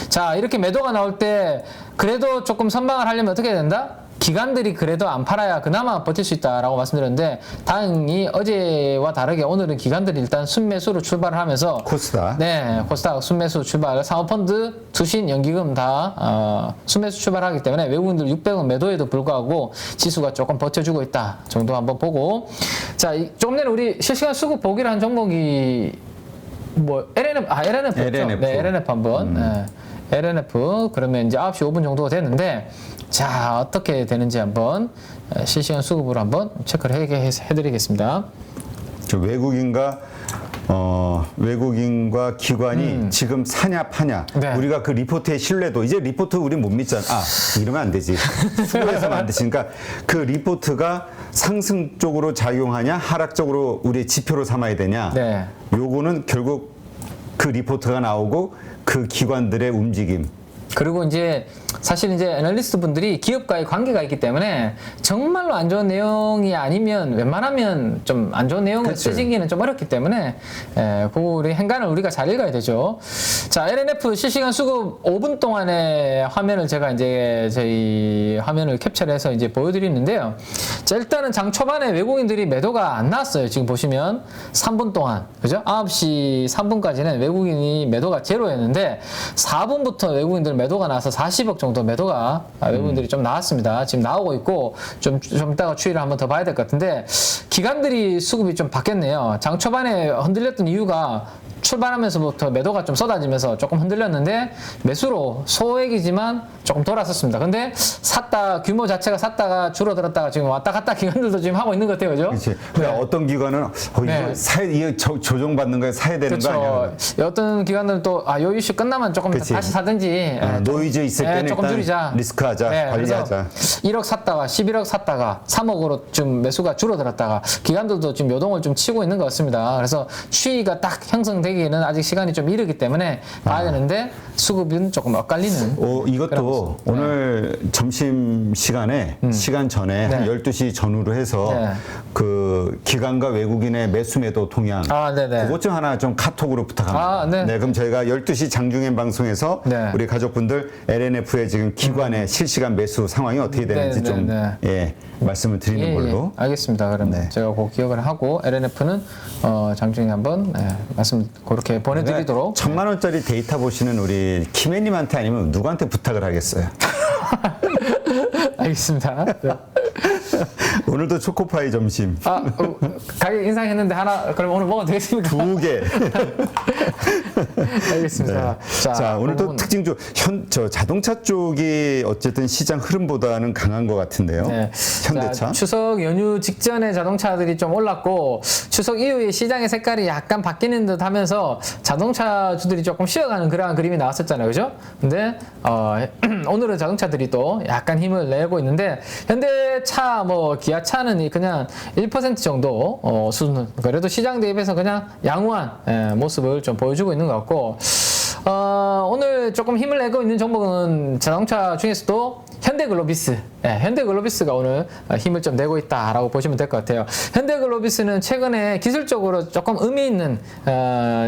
자, 이렇게 매도가 나올 때 그래도 조금 선방을 하려면 어떻게 해야 된다? 기관들이 그래도 안 팔아야 그나마 버틸 수 있다라고 말씀드렸는데 다행히 어제와 다르게 오늘은 기관들이 일단 순매수로 출발을 하면서 코스닥. 네, 코스닥 순매수 출발, 사모펀드, 투신, 연기금 다 순매수 출발하기 때문에 외국인들 600원 매도에도 불구하고 지수가 조금 버텨주고 있다 정도 한번 보고 자, 조금 전에 우리 실시간 수급 보기를 한 종목이 뭐 LNF였죠? LNF. 네, LNF 한번. 네. LNF 그러면 이제 9시 5분 정도가 됐는데 자 어떻게 되는지 한번 실시간 수급으로 한번 체크를 해드리겠습니다. 저 외국인과 기관이 지금 사냐 파냐. 네. 우리가 그 리포트의 신뢰도 이제 리포트 우리 못 믿잖아. 이러면 안 되지. 수급해서는 안 되지. 그러니까 그 리포트가 상승 쪽으로 작용하냐 하락 쪽으로 우리의 지표로 삼아야 되냐. 네. 요거는 결국 그 리포트가 나오고 그 기관들의 움직임. 그리고 이제 사실 이제 애널리스트 분들이 기업과의 관계가 있기 때문에 정말로 안 좋은 내용이 아니면 웬만하면 좀 안 좋은 내용을 그치. 쓰기는 좀 어렵기 때문에 그 우리 행간을 우리가 잘 읽어야 되죠. 자, LNF 실시간 수급 5분 동안의 화면을 제가 이제 저희 화면을 캡처를 해서 이제 보여드리는데요. 자, 일단은 장 초반에 외국인들이 매도가 안 나왔어요. 지금 보시면 3분 동안 그죠? 9시 3분까지는 외국인이 매도가 제로였는데 4분부터 외국인들 매도가 나서 40억 정도 매도가 외국인들이 좀 나왔습니다. 지금 나오고 있고 좀 이따가 추이를 한번 더 봐야 될 것 같은데 기관들이 수급이 좀 바뀌었네요. 장 초반에 흔들렸던 이유가 출발하면서부터 매도가 좀 쏟아지면서 조금 흔들렸는데 매수로 소액이지만 조금 돌아섰습니다. 근데 샀다 규모 자체가 샀다가 줄어들었다가 지금 왔다 갔다 기관들도 지금 하고 있는 것 같아요, 그죠? 그렇지. 어떤 기관은 네. 이거 이거 조정받는 거에 사야 되는 거 아니야? 그렇죠. 어떤 기관들은 또 요 이슈 끝나면 조금 그치. 다시 사든지 노이즈 있을 때는 조금 일단 줄이자. 리스크하자, 관리하자. 1억 샀다가 11억 샀다가 3억으로 좀 매수가 줄어들었다가 기관들도 지금 요동을 좀 치고 있는 것 같습니다. 그래서 추이가 딱 형성되기에는 아직 시간이 좀 이르기 때문에 봐야 되는데 수급은 조금 엇갈리는. 이것도 오늘 점심 시간에 시간 전에 네. 한 12시 전후로 해서 네. 그 기관과 외국인의 매수 매도 동향 네네. 그것 좀 하나 좀 카톡으로 부탁합니다. 네. 그럼 저희가 12시 장중엔 방송에서 네. 우리 가족분들 LNF의 지금 기관의 실시간 매수 상황이 어떻게 되는지 네, 좀 네, 예, 말씀을 드리는 걸로. 알겠습니다. 그럼 네. 제가 그 기억을 하고 LNF는 장중에 한번 말씀 그렇게 보내드리도록. 1,000만 원짜리 데이터 보시는 우리 김혜님한테 아니면 누구한테 부탁을 하겠어요? 알겠습니다. 네. 오늘도 초코파이 점심 가격 인상했는데 하나 그럼 오늘 먹어도 되겠습니까? 2개. 알겠습니다. 네. 자, 오늘 또 특징 저 자동차 쪽이 어쨌든 시장 흐름보다는 강한 것 같은데요. 네. 현대차. 자, 추석 연휴 직전에 자동차들이 좀 올랐고 추석 이후에 시장의 색깔이 약간 바뀌는 듯 하면서 자동차주들이 조금 쉬어가는 그러한 그림이 나왔었잖아요. 그죠? 근데 오늘은 자동차들이 또 약간 힘을 내고 있는데 현대차 뭐 기아차는 그냥 1% 정도 수준 그래도 시장 대비해서 그냥 양호한 모습을 좀 보여주고 있는 것 같고 오늘 조금 힘을 내고 있는 종목은 자동차 중에서도 현대글로비스. 현대글로비스가 오늘 힘을 좀 내고 있다라고 보시면 될 것 같아요. 현대글로비스는 최근에 기술적으로 조금 의미 있는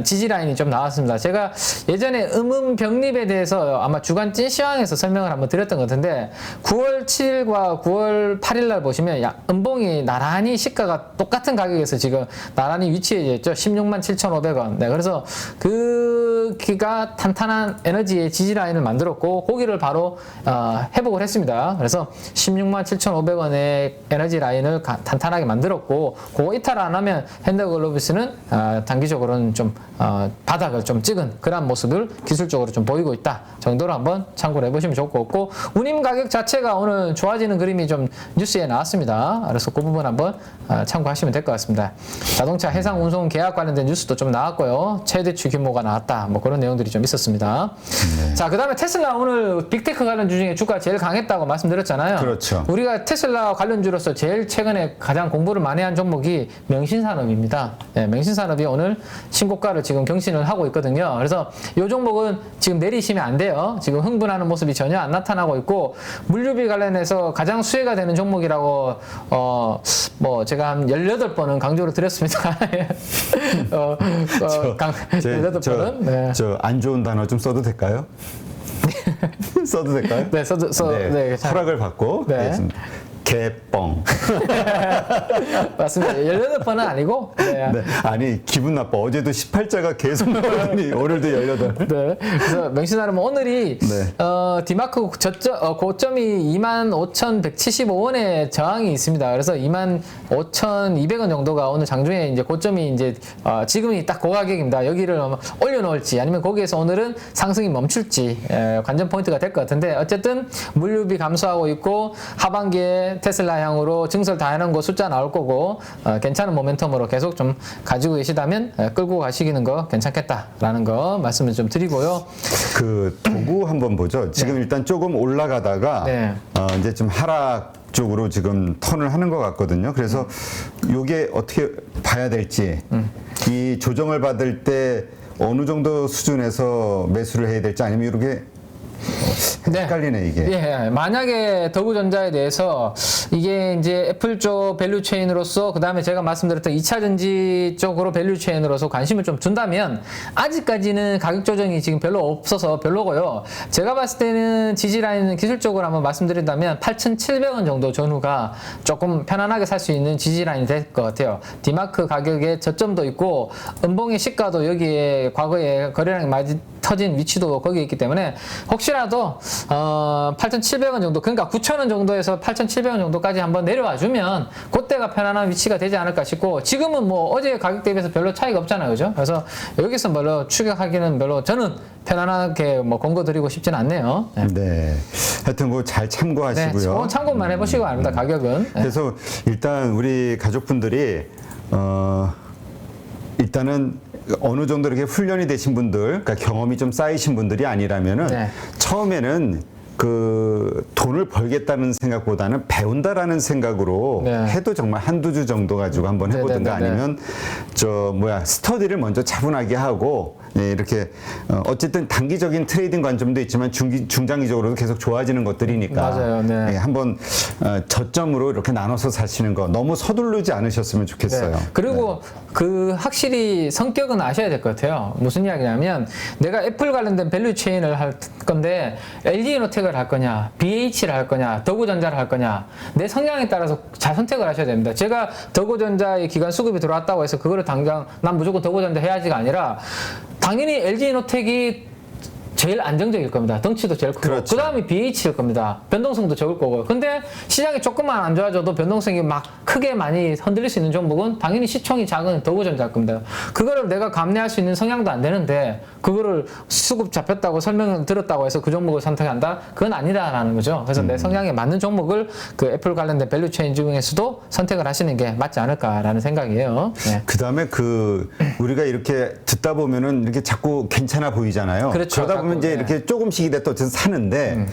지지 라인이 좀 나왔습니다. 제가 예전에 음음병립에 대해서 아마 주간 찐시황에서 설명을 한번 드렸던 것 같은데 9월 7일과 9월 8일 날 보시면 음봉이 나란히 시가가 똑같은 가격에서 지금 나란히 위치해 있죠. 16만 7,500원. 네, 그래서 그 기가 탄탄한 에너지의 지지 라인을 만들었고 고기를 바로 회복을 했습니다. 그래서 16만 7,500원의 에너지 라인을 탄탄하게 만들었고 그거 이탈 안 하면 현대글로비스는 단기적으로는 좀 바닥을 좀 찍은 그런 모습을 기술적으로 좀 보이고 있다 정도로 한번 참고를 해보시면 좋을 것 같고 운임 가격 자체가 오늘 좋아지는 그림이 좀 뉴스에 나왔습니다. 그래서 그 부분 한번 참고하시면 될 것 같습니다. 자동차 해상 운송 계약 관련된 뉴스도 좀 나왔고요. 최대치 규모가 나왔다 뭐 그런 내용들이 좀 있었습니다. 네. 자, 그 다음에 테슬라 오늘 빅테크 관련주 중에 주가 제일 강했다고 말씀드렸잖아요. 그렇죠. 우리가 테슬라 관련주로서 제일 최근에 가장 공부를 많이 한 종목이 명신산업입니다. 네, 명신산업이 오늘 신고가를 지금 경신을 하고 있거든요. 그래서 이 종목은 지금 내리시면 안 돼요. 지금 흥분하는 모습이 전혀 안 나타나고 있고 물류비 관련해서 가장 수혜가 되는 종목이라고 뭐 제가 한 18번은 강조를 드렸습니다. 18번은. 네. 저 안 좋은 단어 좀 써도 될까요? 써도 될까요? 네, 네, 괜찮아요. 허락을 받고 네. 개뻥. 맞습니다. 18번은 아니고. 네. 네. 아니 기분 나빠. 어제도 18자가 계속 나오더니 오늘도 18. 네. 그래서 명신하면 오늘이 네. 디마크 고점이 25,175원에 저항이 있습니다. 그래서 25,200원 정도가 오늘 장중에 이제 고점이 이제 지금이 딱 그 가격입니다. 여기를 올려놓을지 아니면 거기에서 오늘은 상승이 멈출지 관전 포인트가 될 것 같은데 어쨌든 물류비 감소하고 있고 하반기에 테슬라 향으로 증설 다 해놓은 거 숫자 나올 거고 괜찮은 모멘텀으로 계속 좀 가지고 계시다면 끌고 가시기는 거 괜찮겠다라는 거 말씀을 좀 드리고요. 그 도구 한번 보죠. 지금 일단 조금 올라가다가 네. 이제 좀 하락 쪽으로 지금 턴을 하는 것 같거든요. 그래서 요게 어떻게 봐야 될지 이 조정을 받을 때 어느 정도 수준에서 매수를 해야 될지 아니면 이렇게 헷갈리네 이게. 예, 만약에 더구전자에 대해서 이게 이제 애플 쪽 밸류 체인으로서 그 다음에 제가 말씀드렸던 2차 전지 쪽으로 밸류 체인으로서 관심을 좀 둔다면 아직까지는 가격 조정이 지금 별로 없어서 별로고요. 제가 봤을 때는 지지 라인은 기술적으로 한번 말씀드린다면 8,700원 정도 전후가 조금 편안하게 살 수 있는 지지 라인이 될 것 같아요. 디마크 가격에 저점도 있고 음봉의 시가도 여기에 과거에 거래량이 많이 터진 위치도 거기에 있기 때문에 혹시라도 8,700원 정도 그러니까 9,000원 정도에서 8,700원 정도까지 한번 내려와 주면 그때가 편안한 위치가 되지 않을까 싶고 지금은 뭐 어제 가격 대비해서 별로 차이가 없잖아요. 그죠? 그래서 여기서 별로 추격하기는 별로 저는 편안하게 뭐 권고 드리고 싶지는 않네요. 네. 네. 하여튼 뭐 잘 참고하시고요. 네, 참고만 해보시고 압니다. 가격은. 네. 그래서 일단 우리 가족분들이 일단은 어느 정도 이렇게 훈련이 되신 분들, 그러니까 경험이 좀 쌓이신 분들이 아니라면은 네. 처음에는 그 돈을 벌겠다는 생각보다는 배운다라는 생각으로 네. 해도 정말 한두 주 정도 가지고 한번 해보든가 네네네네. 아니면 스터디를 먼저 차분하게 하고 예, 이렇게 어쨌든 단기적인 트레이딩 관점도 있지만 중장기적으로도 계속 좋아지는 것들이니까 맞아요. 네. 예, 한번 저점으로 이렇게 나눠서 사시는 거 너무 서두르지 않으셨으면 좋겠어요. 네. 그리고 그 확실히 성격은 아셔야 될 것 같아요. 무슨 이야기냐면 내가 애플 관련된 밸류 체인을 할 건데 LG이노텍을 할 거냐, BH를 할 거냐, 더구전자를 할 거냐 내 성향에 따라서 잘 선택을 하셔야 됩니다. 제가 더구전자의 기간 수급이 들어왔다고 해서 그거를 당장 난 무조건 더구전자 해야지가 아니라 당연히 LG이노텍이 제일 안정적일 겁니다. 덩치도 제일 크고 그렇죠. 그 다음에 BH일 겁니다. 변동성도 적을 거고요. 근데 시장이 조금만 안 좋아져도 변동성이 막 크게 많이 흔들릴 수 있는 종목은 당연히 시총이 작은 더구전자일 겁니다. 그거를 내가 감내할 수 있는 성향도 안 되는데 그거를 수급 잡혔다고 설명을 들었다고 해서 그 종목을 선택한다? 그건 아니다라는 거죠. 그래서 내 성향에 맞는 종목을 그 애플 관련된 밸류 체인 중에서도 선택을 하시는 게 맞지 않을까라는 생각이에요. 네. 그 다음에 우리가 이렇게 듣다 보면은 이렇게 자꾸 괜찮아 보이잖아요. 그렇죠. 그러다 보면 이제 네. 이렇게 조금씩 이랬다 어쨌든 사는데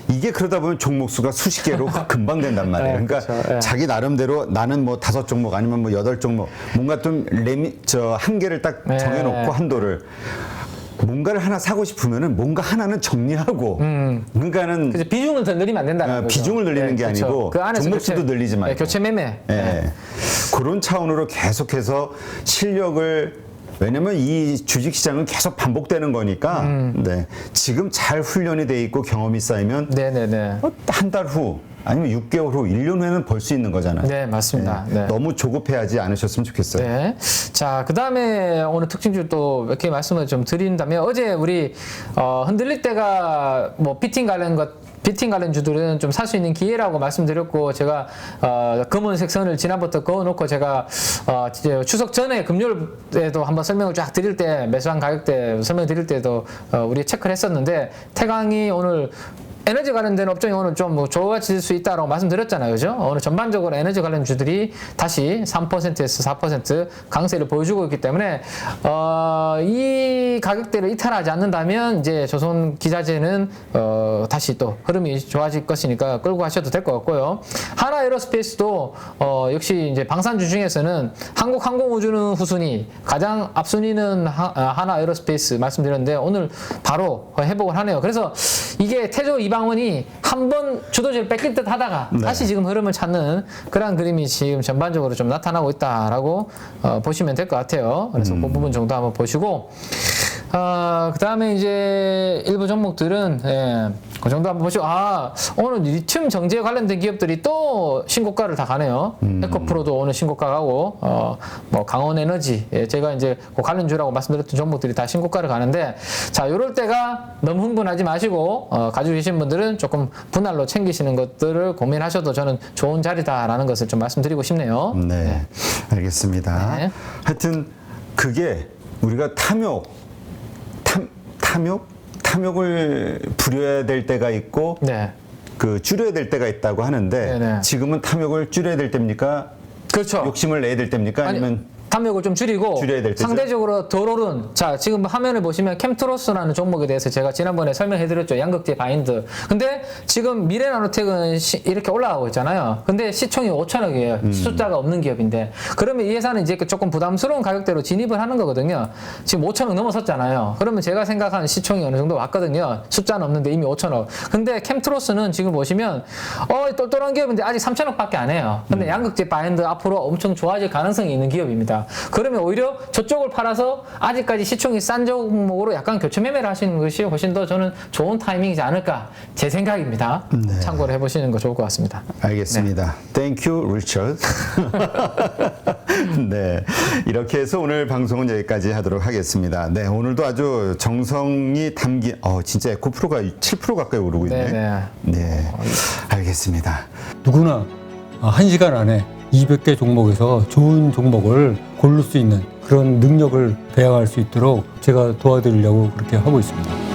이게 그러다 보면 종목 수가 수십 개로 금방 된단 말이에요. 네, 그러니까 그렇죠. 네. 자기 나름대로 나는 뭐 5종목 아니면 뭐 8종목 뭔가 좀 한계를 딱 네. 정해놓고 한도를 뭔가를 하나 사고 싶으면은 뭔가 하나는 정리하고 그러니까는 그래서 비중을 더 늘리면 안 된다는 거죠. 비중을 늘리는 게 그렇죠. 아니고 그 안에서 종목 수도 늘리지 말고 교체 매매. 예. 그런 차원으로 계속해서 실력을 왜냐면 이 주식시장은 계속 반복되는 거니까 네. 지금 잘 훈련이 돼 있고 경험이 쌓이면 네네네. 한 달 후 아니면 6개월 후, 1년 후에는 벌 수 있는 거잖아요. 네, 맞습니다. 네. 너무 조급해하지 않으셨으면 좋겠어요. 네. 자, 그 다음에 오늘 특징주 또 몇 개 말씀을 좀 드린다면 어제 우리 흔들릴 때가 뭐 피팅 관련 주들은 좀 살 수 있는 기회라고 말씀드렸고 제가 검은색 선을 지난부터 그어놓고 제가 추석 전에 금요일에도 한번 설명을 쫙 드릴 때 매수한 가격대 설명드릴 때도 우리 체크를 했었는데 태광이 오늘 에너지 관련된 업종이 오늘 좀 뭐 좋아질 수 있다라고 말씀드렸잖아요. 그죠? 오늘 전반적으로 에너지 관련 주들이 다시 3%에서 4% 강세를 보여주고 있기 때문에, 이 가격대를 이탈하지 않는다면 이제 조선 기자재는, 다시 또 흐름이 좋아질 것이니까 끌고 가셔도 될 것 같고요. 하나 에어로스페이스도, 역시 이제 방산주 중에서는 한국 항공우주는 후순위, 가장 앞순위는 하나 에어로스페이스 말씀드렸는데 오늘 바로 회복을 하네요. 그래서 이게 태조 이방원이 한번 주도주를 뺏길 듯 하다가 네. 다시 지금 흐름을 찾는 그런 그림이 지금 전반적으로 좀 나타나고 있다라고 보시면 될 것 같아요. 그래서 그 부분 정도 한번 보시고 그 다음에 이제 일부 종목들은, 예, 그 정도 한번 보시고, 오늘 리튬 정제에 관련된 기업들이 또 신고가를 다 가네요. 에코프로도 오늘 신고가 가고, 뭐, 강원에너지, 예, 제가 이제 그 관련주라고 말씀드렸던 종목들이 다 신고가를 가는데, 자, 요럴 때가 너무 흥분하지 마시고, 가지고 계신 분들은 조금 분할로 챙기시는 것들을 고민하셔도 저는 좋은 자리다라는 것을 좀 말씀드리고 싶네요. 네, 알겠습니다. 네. 하여튼 그게 우리가 탐욕을 부려야 될 때가 있고 네. 그 줄여야 될 때가 있다고 하는데 네네. 지금은 탐욕을 줄여야 될 때입니까? 그렇죠. 욕심을 내야 될 때입니까? 아니면 탐욕을 좀 줄이고 줄여야 될 때죠? 상대적으로 덜 오른 자 지금 화면을 보시면 캠트로스라는 종목에 대해서 제가 지난번에 설명해드렸죠. 양극재 바인드. 근데 지금 미래나노텍은 이렇게 올라가고 있잖아요. 근데 시총이 5천억이에요. 숫자가 없는 기업인데 그러면 이 회사는 이제 조금 부담스러운 가격대로 진입을 하는 거거든요. 지금 5천억 넘어섰잖아요. 그러면 제가 생각하는 시총이 어느 정도 왔거든요. 숫자는 없는데 이미 5천억. 근데 캠트로스는 지금 보시면 똘똘한 기업인데 아직 3천억밖에 안 해요. 근데 양극재 바인드 앞으로 엄청 좋아질 가능성이 있는 기업입니다. 그러면 오히려 저쪽을 팔아서 아직까지 시총이 싼 종목으로 약간 교체 매매를 하시는 것이 훨씬 더 저는 좋은 타이밍이지 않을까 제 생각입니다. 네. 참고를 해보시는 거 좋을 것 같습니다. 알겠습니다. Thank you, Richard. 네, 이렇게 해서 오늘 방송은 여기까지 하도록 하겠습니다. 네, 오늘도 아주 정성이 담긴 진짜 에코프로가 7% 가까이 오르고 있네. 네. 네, 알겠습니다. 누구나 1시간 안에 200개 종목에서 좋은 종목을 고를 수 있는 그런 능력을 배양할 수 있도록 제가 도와드리려고 그렇게 하고 있습니다.